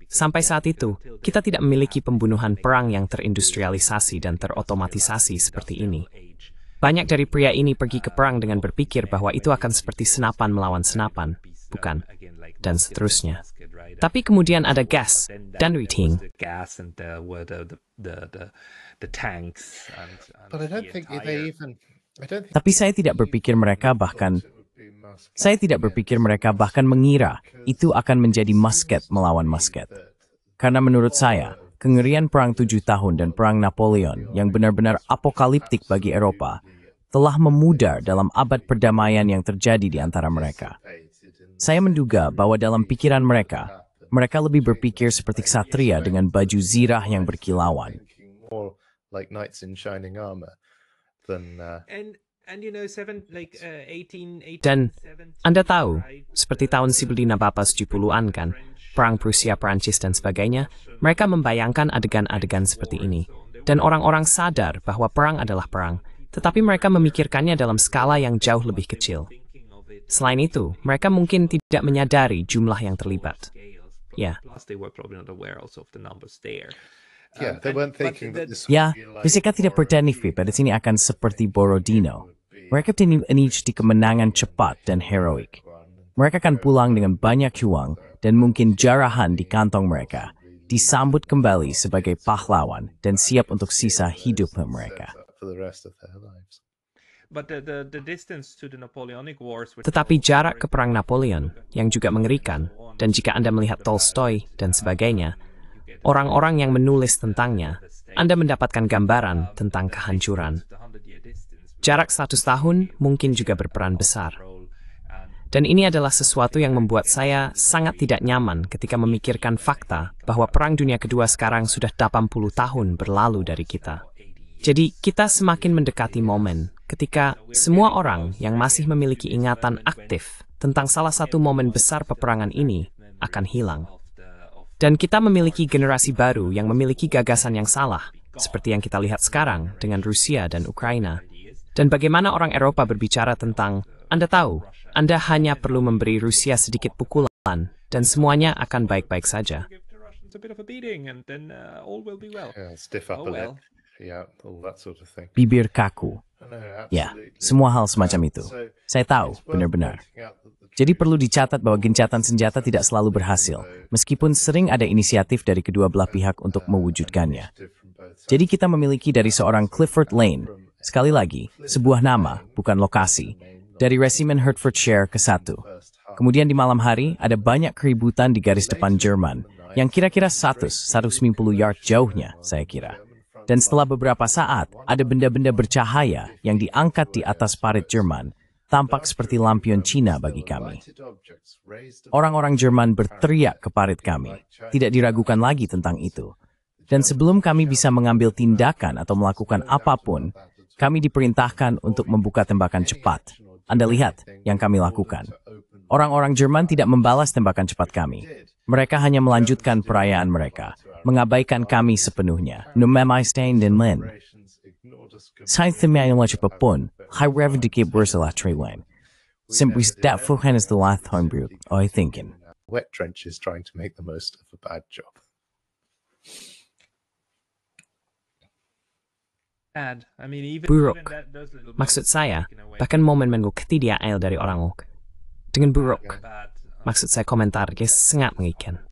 Sampai saat itu, kita tidak memiliki pembunuhan perang yang terindustrialisasi dan terotomatisasi seperti ini. Banyak dari pria ini pergi ke perang dengan berpikir bahwa itu akan seperti senapan melawan senapan, bukan, dan seterusnya. Tapi kemudian ada gas dan rating. Tapi saya tidak berpikir mereka bahkan mengira itu akan menjadi musket melawan musket. Karena menurut saya, kengerian Perang 7 Tahun dan Perang Napoleon yang benar-benar apokaliptik bagi Eropa telah memudar dalam abad perdamaian yang terjadi di antara mereka. Saya menduga bahwa dalam pikiran mereka, mereka lebih berpikir seperti ksatria dengan baju zirah yang berkilauan. Dan Anda tahu, seperti tahun 1970-an kan, Perang Prusia, Prancis, dan sebagainya, mereka membayangkan adegan-adegan seperti ini. Dan orang-orang sadar bahwa perang adalah perang, tetapi mereka memikirkannya dalam skala yang jauh lebih kecil. Selain itu, mereka mungkin tidak menyadari jumlah yang terlibat. Ya. Ya, mereka tidak berteknik pada sini akan seperti Borodino. Mereka berteknik di kemenangan cepat dan heroik. Mereka akan pulang dengan banyak uang dan mungkin jarahan di kantong mereka, disambut kembali sebagai pahlawan dan siap untuk sisa hidup mereka. Tetapi jarak ke Perang Napoleon yang juga mengerikan, dan jika Anda melihat Tolstoy dan sebagainya, orang-orang yang menulis tentangnya, Anda mendapatkan gambaran tentang kehancuran. Jarak 100 tahun mungkin juga berperan besar. Dan ini adalah sesuatu yang membuat saya sangat tidak nyaman ketika memikirkan fakta bahwa Perang Dunia Kedua sekarang sudah 80 tahun berlalu dari kita. Jadi kita semakin mendekati momen ketika semua orang yang masih memiliki ingatan aktif tentang salah satu momen besar peperangan ini akan hilang. Dan kita memiliki generasi baru yang memiliki gagasan yang salah, seperti yang kita lihat sekarang dengan Rusia dan Ukraina. Dan bagaimana orang Eropa berbicara tentang, Anda tahu, Anda hanya perlu memberi Rusia sedikit pukulan, dan semuanya akan baik-baik saja. Bibir kaku. Ya, semua hal semacam itu. Saya tahu, benar-benar. Jadi perlu dicatat bahwa gencatan senjata tidak selalu berhasil, meskipun sering ada inisiatif dari kedua belah pihak untuk mewujudkannya. Jadi kita memiliki dari seorang Clifford Lane, sekali lagi, sebuah nama, bukan lokasi, dari resimen Hertfordshire ke-1. Kemudian di malam hari, ada banyak keributan di garis depan Jerman, yang kira-kira 190 yard jauhnya, saya kira. Dan setelah beberapa saat, ada benda-benda bercahaya yang diangkat di atas parit Jerman, tampak seperti lampion Cina bagi kami. Orang-orang Jerman berteriak ke parit kami, tidak diragukan lagi tentang itu. Dan sebelum kami bisa mengambil tindakan atau melakukan apapun, kami diperintahkan untuk membuka tembakan cepat. Anda lihat yang kami lakukan. Orang-orang Jerman tidak membalas tembakan cepat kami. Mereka hanya melanjutkan perayaan mereka, mengabaikan kami sepenuhnya. Numemaistein dan Len. Saya tidak cepat pun, hai reven dikit bersalah Trelain. Simply that fuhan is the last time brute, I thinking. Wet trench is trying to make the most of a bad job. Buruk. Maksud saya, bahkan momen minggu ketiga ail dari orang Uk. Dengan buruk, maksud saya komentar yang sangat mengerikan.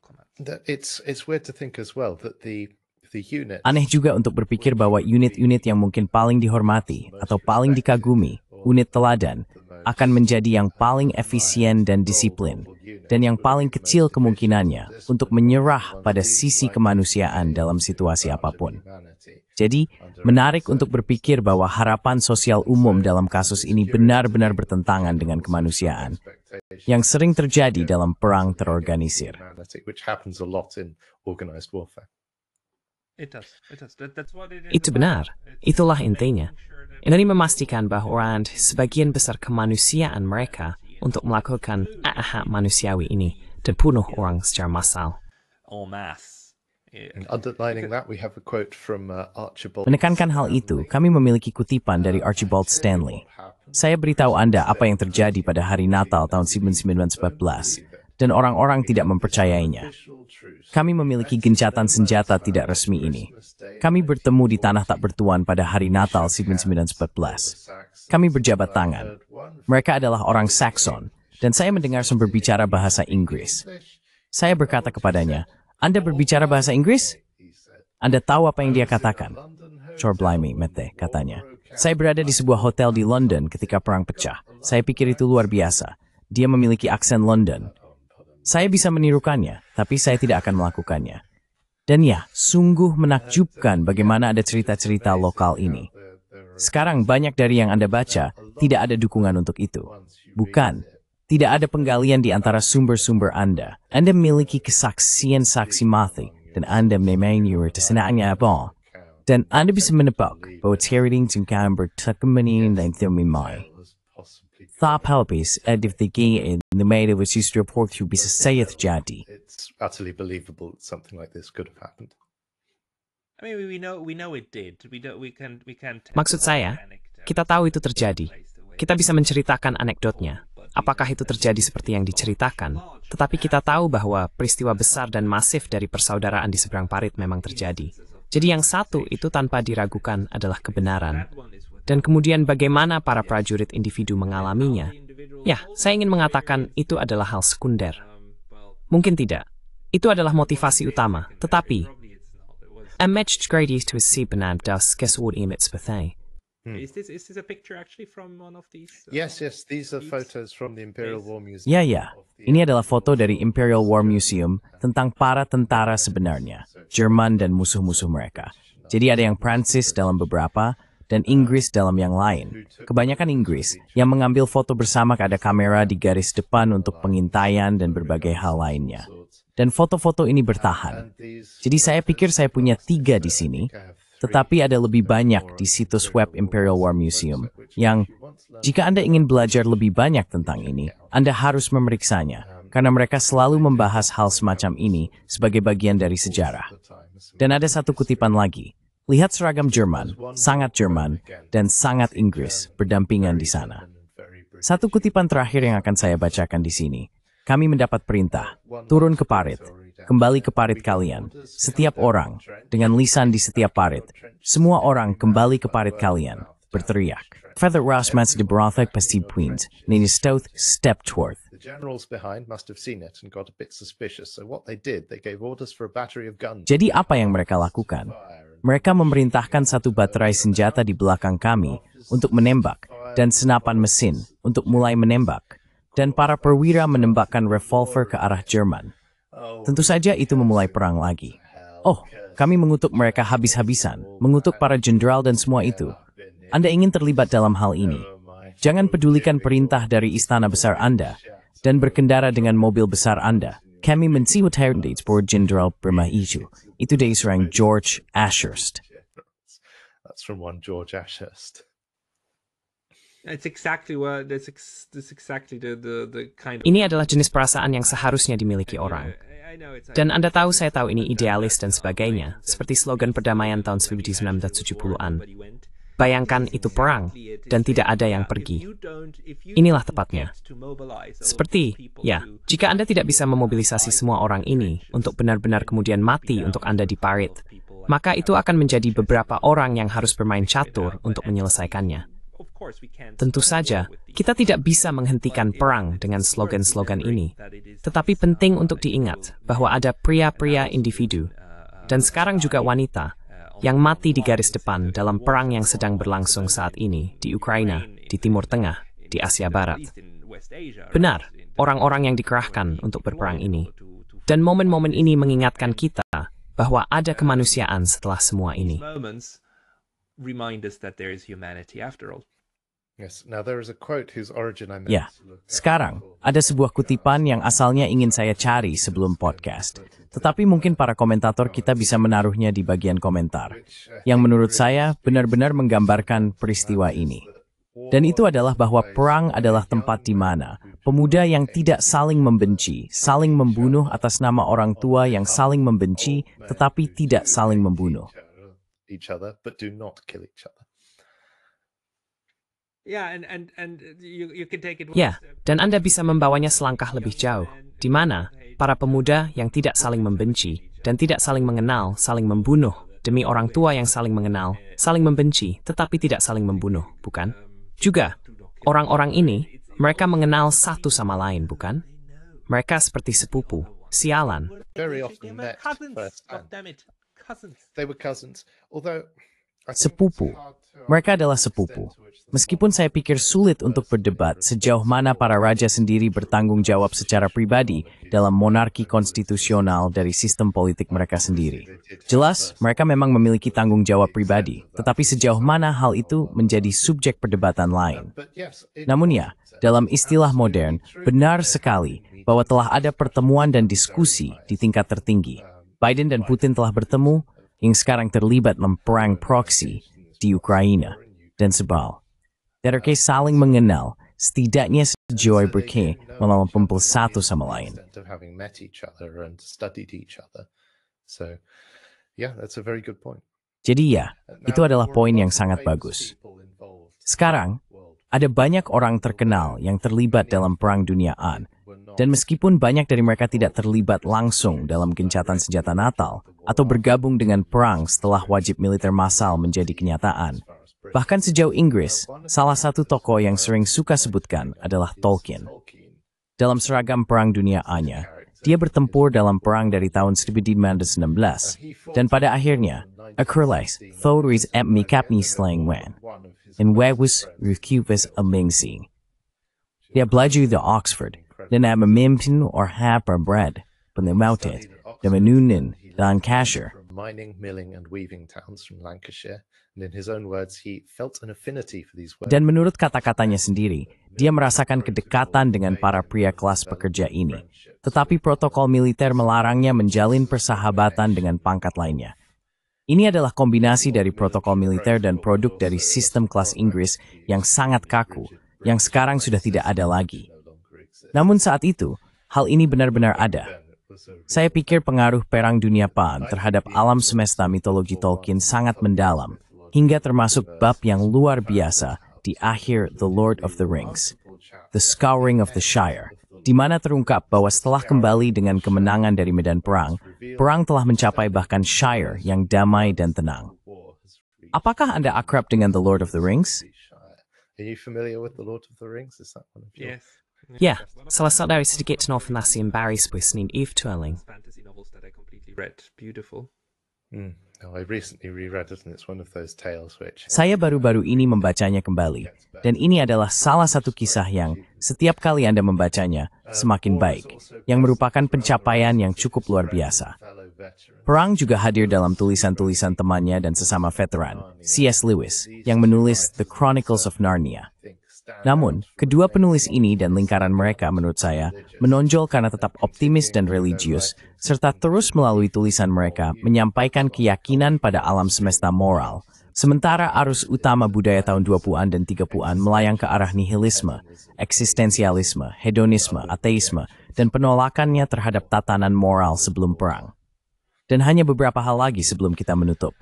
Aneh juga untuk berpikir bahwa unit-unit yang mungkin paling dihormati atau paling dikagumi, unit teladan, akan menjadi yang paling efisien dan disiplin, dan yang paling kecil kemungkinannya untuk menyerah pada sisi kemanusiaan dalam situasi apapun. Jadi, menarik untuk berpikir bahwa harapan sosial umum dalam kasus ini benar-benar bertentangan dengan kemanusiaan, yang sering terjadi dalam perang terorganisir. Itu benar, itulah intinya. Ini memastikan bahwa sebagian besar kemanusiaan mereka untuk melakukan hak manusiawi ini dan bunuh orang secara massal. Menekankan hal itu, kami memiliki kutipan dari Archibald Stanley. Saya beritahu Anda apa yang terjadi pada hari Natal tahun 1914, dan orang-orang tidak mempercayainya. Kami memiliki gencatan senjata tidak resmi ini. Kami bertemu di tanah tak bertuan pada hari Natal 1914. Kami berjabat tangan. Mereka adalah orang Saxon, dan saya mendengar sumber bicara bahasa Inggris. Saya berkata kepadanya, Anda berbicara bahasa Inggris? Anda tahu apa yang dia katakan? Sure blimey, mete, katanya. Saya berada di sebuah hotel di London ketika perang pecah. Saya pikir itu luar biasa. Dia memiliki aksen London. Saya bisa menirukannya, tapi saya tidak akan melakukannya. Dan ya, sungguh menakjubkan bagaimana ada cerita-cerita lokal ini. Sekarang banyak dari yang Anda baca, tidak ada dukungan untuk itu. Bukan. Tidak ada penggalian di antara sumber-sumber Anda. Anda memiliki kesaksian saksi mati, dan Anda menyuruh tersenaknya apa. Dan Anda bisa menebak bahwa teriding jengkaan bertekanin dan termimai. Tak habis, edifiki the made of a sister report you bisa saya terjadi. It's utterly believable that something like this could have happened. I mean, we know it did. We can. Maksud saya, kita tahu itu terjadi. Kita bisa menceritakan anekdotnya. Apakah itu terjadi seperti yang diceritakan? Tetapi kita tahu bahwa peristiwa besar dan masif dari persaudaraan di seberang parit memang terjadi. Jadi yang satu itu tanpa diragukan adalah kebenaran. Dan kemudian bagaimana para prajurit individu mengalaminya? Ya, saya ingin mengatakan itu adalah hal sekunder. Mungkin tidak. Itu adalah motivasi utama. Tetapi, matched gradies to a benar das kesuud imits bethay. Is this a picture actually from one of these? Yes, these are photos from the Imperial War Museum. Ya. Ini adalah foto dari Imperial War Museum tentang para tentara sebenarnya, Jerman dan musuh-musuh mereka. Jadi ada yang Prancis dalam beberapa, dan Inggris dalam yang lain. Kebanyakan Inggris yang mengambil foto bersama ada kamera di garis depan untuk pengintaian dan berbagai hal lainnya. Dan foto-foto ini bertahan. Jadi saya pikir saya punya 3 di sini, tetapi ada lebih banyak di situs web Imperial War Museum yang, jika Anda ingin belajar lebih banyak tentang ini, Anda harus memeriksanya, karena mereka selalu membahas hal semacam ini sebagai bagian dari sejarah. Dan ada satu kutipan lagi, lihat seragam Jerman, sangat Jerman, dan sangat Inggris berdampingan di sana. Satu kutipan terakhir yang akan saya bacakan di sini. Kami mendapat perintah, turun ke parit, kembali ke parit kalian, setiap orang, dengan lisan di setiap parit, semua orang kembali ke parit kalian, berteriak. Feather Rasmas de Brothak Pasti Puins, Nini Stout Steptworth. The generals behind must have seen it and got a bit suspicious, so what they did, they gave orders for a battery of guns. Jadi apa yang mereka lakukan? Mereka memerintahkan satu baterai senjata di belakang kami untuk menembak, dan senapan mesin untuk mulai menembak. Dan para perwira menembakkan revolver ke arah Jerman. Tentu saja itu memulai perang lagi. Oh, kami mengutuk mereka habis-habisan, mengutuk para jenderal dan semua itu. Anda ingin terlibat dalam hal ini. Jangan pedulikan perintah dari istana besar Anda, dan berkendara dengan mobil besar Anda. Kami mensiwat dates for Jenderal Bermaisu. Itu dari seorang George Ashurst. That's from one George Ashurst. It's exactly what that's exactly the kind of. Ini adalah jenis perasaan yang seharusnya dimiliki orang. Dan Anda tahu, saya tahu ini idealis dan sebagainya, seperti slogan perdamaian tahun 1970-an. Bayangkan itu perang, dan tidak ada yang pergi. Inilah tepatnya. Seperti, ya, jika Anda tidak bisa memobilisasi semua orang ini untuk benar-benar kemudian mati untuk Anda di parit, maka itu akan menjadi beberapa orang yang harus bermain catur untuk menyelesaikannya. Tentu saja, kita tidak bisa menghentikan perang dengan slogan-slogan ini. Tetapi penting untuk diingat bahwa ada pria-pria individu, dan sekarang juga wanita, yang mati di garis depan dalam perang yang sedang berlangsung saat ini di Ukraina, di Timur Tengah, di Asia Barat. Benar, orang-orang yang dikerahkan untuk berperang ini. Dan momen-momen ini mengingatkan kita bahwa ada kemanusiaan setelah semua ini. Ya, sekarang ada sebuah kutipan yang asalnya ingin saya cari sebelum podcast. Tetapi mungkin para komentator kita bisa menaruhnya di bagian komentar. Yang menurut saya benar-benar menggambarkan peristiwa ini. Dan itu adalah bahwa perang adalah tempat di mana pemuda yang tidak saling membenci, saling membunuh atas nama orang tua yang saling membenci, tetapi tidak saling membunuh. Ya, dan Anda bisa membawanya selangkah lebih jauh, di mana para pemuda yang tidak saling membenci dan tidak saling mengenal, saling membunuh, demi orang tua yang saling mengenal, saling membenci, tetapi tidak saling membunuh, bukan? Juga, orang-orang ini, mereka mengenal satu sama lain, bukan? Mereka seperti sepupu, sialan. Sepupu. Mereka adalah sepupu. Meskipun saya pikir sulit untuk berdebat sejauh mana para raja sendiri bertanggung jawab secara pribadi dalam monarki konstitusional dari sistem politik mereka sendiri. Jelas, mereka memang memiliki tanggung jawab pribadi, tetapi sejauh mana hal itu menjadi subjek perdebatan lain. Namun ya, dalam istilah modern, benar sekali bahwa telah ada pertemuan dan diskusi di tingkat tertinggi. Biden dan Putin telah bertemu, yang sekarang terlibat memperang proksi di Ukraina dan sebal. Mereka saling mengenal, setidaknya sejauh berke melampau satu sama lain. Jadi ya, itu adalah poin yang sangat bagus. Sekarang, ada banyak orang terkenal yang terlibat dalam Perang Dunia A, dan meskipun banyak dari mereka tidak terlibat langsung dalam gencatan senjata Natal atau bergabung dengan perang setelah wajib militer massal menjadi kenyataan, bahkan sejauh Inggris, salah satu tokoh yang sering suka sebutkan adalah Tolkien. Dalam seragam Perang Dunia A-nya, dia bertempur dalam perang dari tahun 1916, dan pada akhirnya, Akurlais, Thoris Epmi Kapni Slang Wan, and Wewus Rukubus Amingsi. Dia belajar di Oxford, dan memimpin Orhap Bread, pengemautet, dan menunin dan kasher, mining, milling, and weaving towns from Lancashire, and in his own words, he felt an affinity for these words. Dan menurut kata-katanya sendiri, dia merasakan kedekatan dengan para pria kelas pekerja ini. Tetapi protokol militer melarangnya menjalin persahabatan dengan pangkat lainnya. Ini adalah kombinasi dari protokol militer dan produk dari sistem kelas Inggris yang sangat kaku, yang sekarang sudah tidak ada lagi. Namun saat itu, hal ini benar-benar ada. Saya pikir pengaruh Perang Dunia Pertama terhadap alam semesta mitologi Tolkien sangat mendalam, hingga termasuk bab yang luar biasa di akhir The Lord of the Rings, The Scouring of the Shire, di mana terungkap bahwa setelah kembali dengan kemenangan dari medan perang, perang telah mencapai bahkan Shire yang damai dan tenang. Apakah Anda akrab dengan The Lord of the Rings? Are you familiar with The Lord of the Rings? Is that one of your... Yes. Ya, selesai dari sedikit novelasi yang Barry sebuah Senin Eve Twirling. Fantasy novels that I completely read. Beautiful. Oh, I recently reread it, and it's one of those tales which... Saya baru-baru ini membacanya kembali, dan ini adalah salah satu kisah yang, setiap kali Anda membacanya, semakin baik, yang merupakan pencapaian yang cukup luar biasa. Perang juga hadir dalam tulisan-tulisan temannya dan sesama veteran, C.S. Lewis, yang menulis The Chronicles of Narnia. Namun, kedua penulis ini dan lingkaran mereka menurut saya menonjol karena tetap optimis dan religius, serta terus melalui tulisan mereka menyampaikan keyakinan pada alam semesta moral. Sementara arus utama budaya tahun 20-an dan 30-an melayang ke arah nihilisme, eksistensialisme, hedonisme, ateisme, dan penolakannya terhadap tatanan moral sebelum perang. Dan hanya beberapa hal lagi sebelum kita menutup.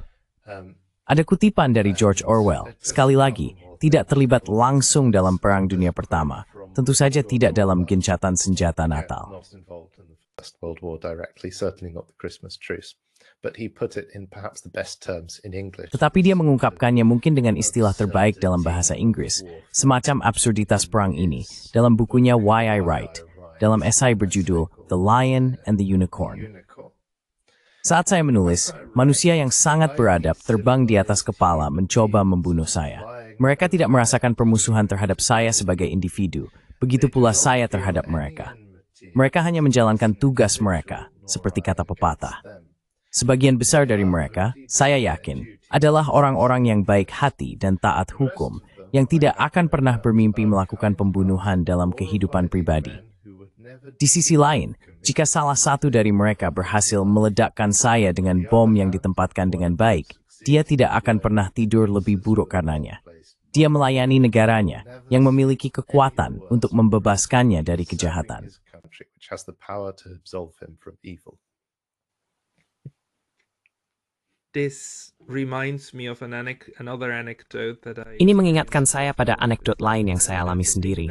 Ada kutipan dari George Orwell, sekali lagi, tidak terlibat langsung dalam Perang Dunia Pertama, tentu saja tidak dalam gencatan senjata Natal. Not involved in the First World War directly, certainly not the Christmas truce. But he put it in perhaps the best terms in English. Tetapi dia mengungkapkannya mungkin dengan istilah terbaik dalam bahasa Inggris, semacam absurditas perang ini, dalam bukunya Why I Write, dalam esai berjudul The Lion and the Unicorn. Saat saya menulis, manusia yang sangat beradab terbang di atas kepala mencoba membunuh saya. Mereka tidak merasakan permusuhan terhadap saya sebagai individu, begitu pula saya terhadap mereka. Mereka hanya menjalankan tugas mereka, seperti kata pepatah. Sebagian besar dari mereka, saya yakin, adalah orang-orang yang baik hati dan taat hukum, yang tidak akan pernah bermimpi melakukan pembunuhan dalam kehidupan pribadi. Di sisi lain, jika salah satu dari mereka berhasil meledakkan saya dengan bom yang ditempatkan dengan baik, dia tidak akan pernah tidur lebih buruk karenanya. Dia melayani negaranya yang memiliki kekuatan untuk membebaskannya dari kejahatan. Ini mengingatkan saya pada anekdot lain yang saya alami sendiri.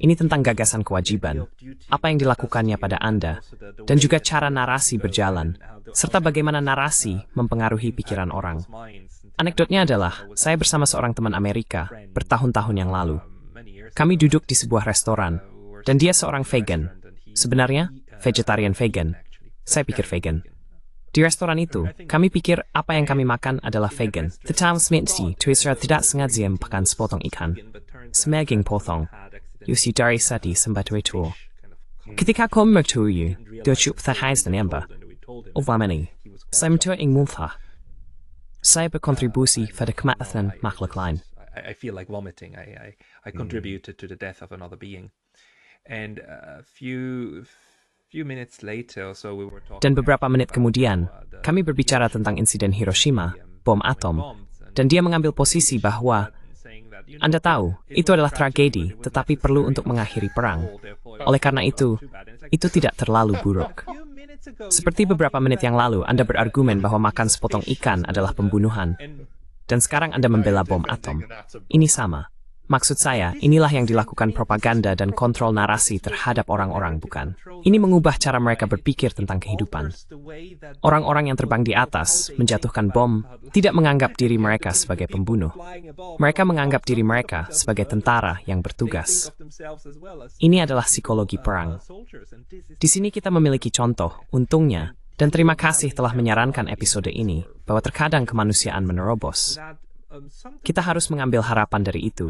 Ini tentang gagasan kewajiban, apa yang dilakukannya pada Anda, dan juga cara narasi berjalan, serta bagaimana narasi mempengaruhi pikiran orang. Anekdotnya adalah, saya bersama seorang teman Amerika bertahun-tahun yang lalu. Kami duduk di sebuah restoran, dan dia seorang vegan. Sebenarnya, vegetarian vegan. Saya pikir vegan. Di restoran itu, kami pikir apa yang kami makan adalah vegan. Tetapi sementara itu saya tidak sengaja makan sepotong ikan. Semeging potong. Yusi dari sati sembatu itu. Ketika kau mertuyu, dia cukup terhais dan ember. Ovamani, saya mentua ing muntah. Saya berkontribusi pada kematian makhluk lain. I feel like vomiting. I contributed to the death of another being. And a few minutes later, so we were talking. Dan beberapa menit kemudian, kami berbicara tentang insiden Hiroshima, bom atom, dan dia mengambil posisi bahwa Anda tahu, itu adalah tragedi, tetapi perlu untuk mengakhiri perang. Oleh karena itu tidak terlalu buruk. Seperti beberapa menit yang lalu, Anda berargumen bahwa makan sepotong ikan adalah pembunuhan. Dan sekarang Anda membela bom atom. Ini sama. Maksud saya, inilah yang dilakukan propaganda dan kontrol narasi terhadap orang-orang, bukan? Ini mengubah cara mereka berpikir tentang kehidupan. Orang-orang yang terbang di atas, menjatuhkan bom, tidak menganggap diri mereka sebagai pembunuh. Mereka menganggap diri mereka sebagai tentara yang bertugas. Ini adalah psikologi perang. Di sini kita memiliki contoh, untungnya, dan terima kasih telah menyarankan episode ini, bahwa terkadang kemanusiaan menerobos. Kita harus mengambil harapan dari itu,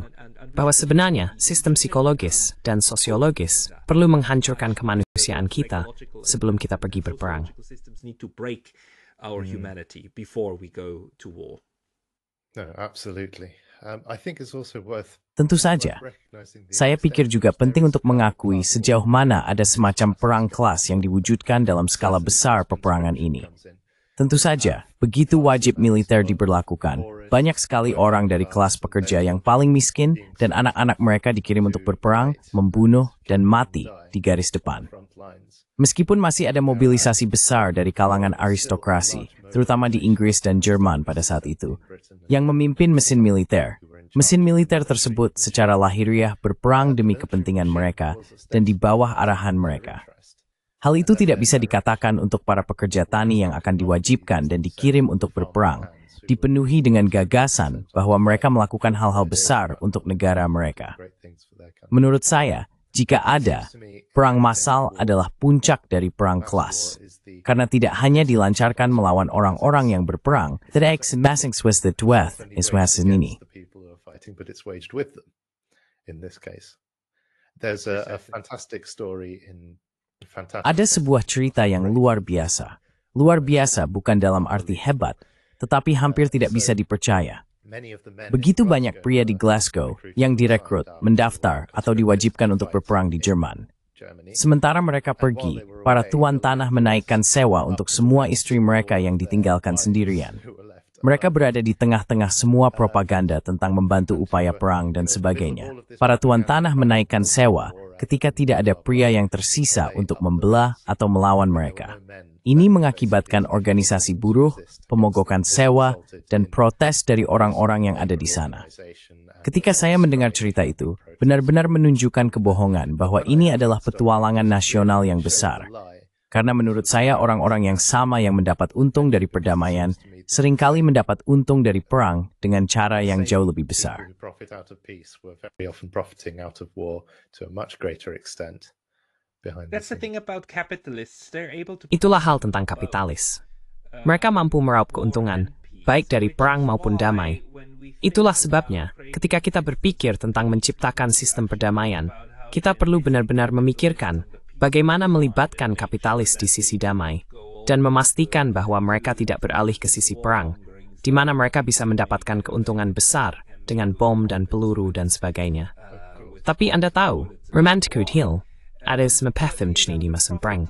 bahwa sebenarnya sistem psikologis dan sosiologis perlu menghancurkan kemanusiaan kita sebelum kita pergi berperang. our humanity before we go to war. No, absolutely. I think it's also worth Tentu saja, saya pikir juga penting untuk mengakui sejauh mana ada semacam perang kelas yang diwujudkan dalam skala besar peperangan ini. Tentu saja, begitu wajib militer diberlakukan, banyak sekali orang dari kelas pekerja yang paling miskin dan anak-anak mereka dikirim untuk berperang, membunuh, dan mati di garis depan. Meskipun masih ada mobilisasi besar dari kalangan aristokrasi, terutama di Inggris dan Jerman pada saat itu, yang memimpin mesin militer. Mesin militer tersebut secara lahiriah berperang demi kepentingan mereka dan di bawah arahan mereka. Hal itu tidak bisa dikatakan untuk para pekerja tani yang akan diwajibkan dan dikirim untuk berperang, dipenuhi dengan gagasan bahwa mereka melakukan hal-hal besar untuk negara mereka. Menurut saya, jika ada, perang massal adalah puncak dari perang kelas. Karena tidak hanya dilancarkan melawan orang-orang yang berperang, that masings was the dweth is ini. But it's waged with them in this case. There's a fantastic story in fantastic. Ada sebuah cerita yang luar biasa. Luar biasa bukan dalam arti hebat, tetapi hampir tidak bisa dipercaya. Begitu banyak pria di Glasgow yang direkrut, mendaftar, atau diwajibkan untuk berperang di Jerman. Sementara mereka pergi, para tuan tanah menaikkan sewa untuk semua istri mereka yang ditinggalkan sendirian. Mereka berada di tengah-tengah semua propaganda tentang membantu upaya perang dan sebagainya. Para tuan tanah menaikkan sewa ketika tidak ada pria yang tersisa untuk membelah atau melawan mereka. Ini mengakibatkan organisasi buruh, pemogokan sewa, dan protes dari orang-orang yang ada di sana. Ketika saya mendengar cerita itu, benar-benar menunjukkan kebohongan bahwa ini adalah petualangan nasional yang besar. Karena menurut saya orang-orang yang sama yang mendapat untung dari perdamaian seringkali mendapat untung dari perang dengan cara yang jauh lebih besar. Itulah hal tentang kapitalis. Mereka mampu meraup keuntungan, baik dari perang maupun damai. Itulah sebabnya, ketika kita berpikir tentang menciptakan sistem perdamaian, kita perlu benar-benar memikirkan bagaimana melibatkan kapitalis di sisi damai, dan memastikan bahwa mereka tidak beralih ke sisi perang, di mana mereka bisa mendapatkan keuntungan besar dengan bom dan peluru dan sebagainya. Tapi Anda tahu, romantikud hill, ada semepethemchni di mesin perang.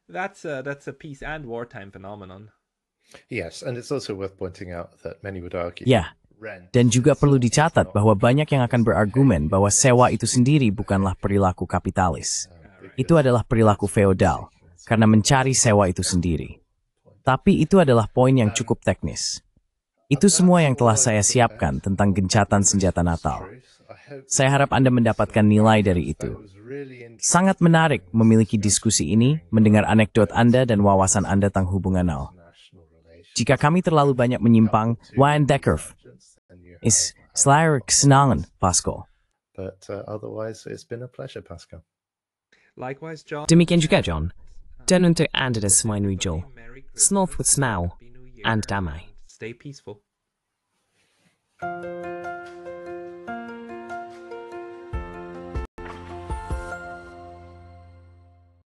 That's a peace and wartime phenomenon. Yes, and it's also worth pointing out that many would argue. Ya, dan juga perlu dicatat bahwa banyak yang akan berargumen bahwa sewa itu sendiri bukanlah perilaku kapitalis. Itu adalah perilaku feodal, karena mencari sewa itu sendiri. Tapi itu adalah poin yang cukup teknis. Itu semua yang telah saya siapkan tentang gencatan senjata Natal. Saya harap Anda mendapatkan nilai dari itu. Sangat menarik memiliki diskusi ini, mendengar anekdot Anda dan wawasan Anda tentang hubungan Nal. Jika kami terlalu banyak menyimpang, Wayne Deckerf is slayer kesenangan, Pascal. But otherwise, it's been a pleasure, Pascal. Likewise, John. Demikian juga, John. Dan untuk Anda dan semua Nwijol, Snorth with Smau, and Damai. Stay peaceful.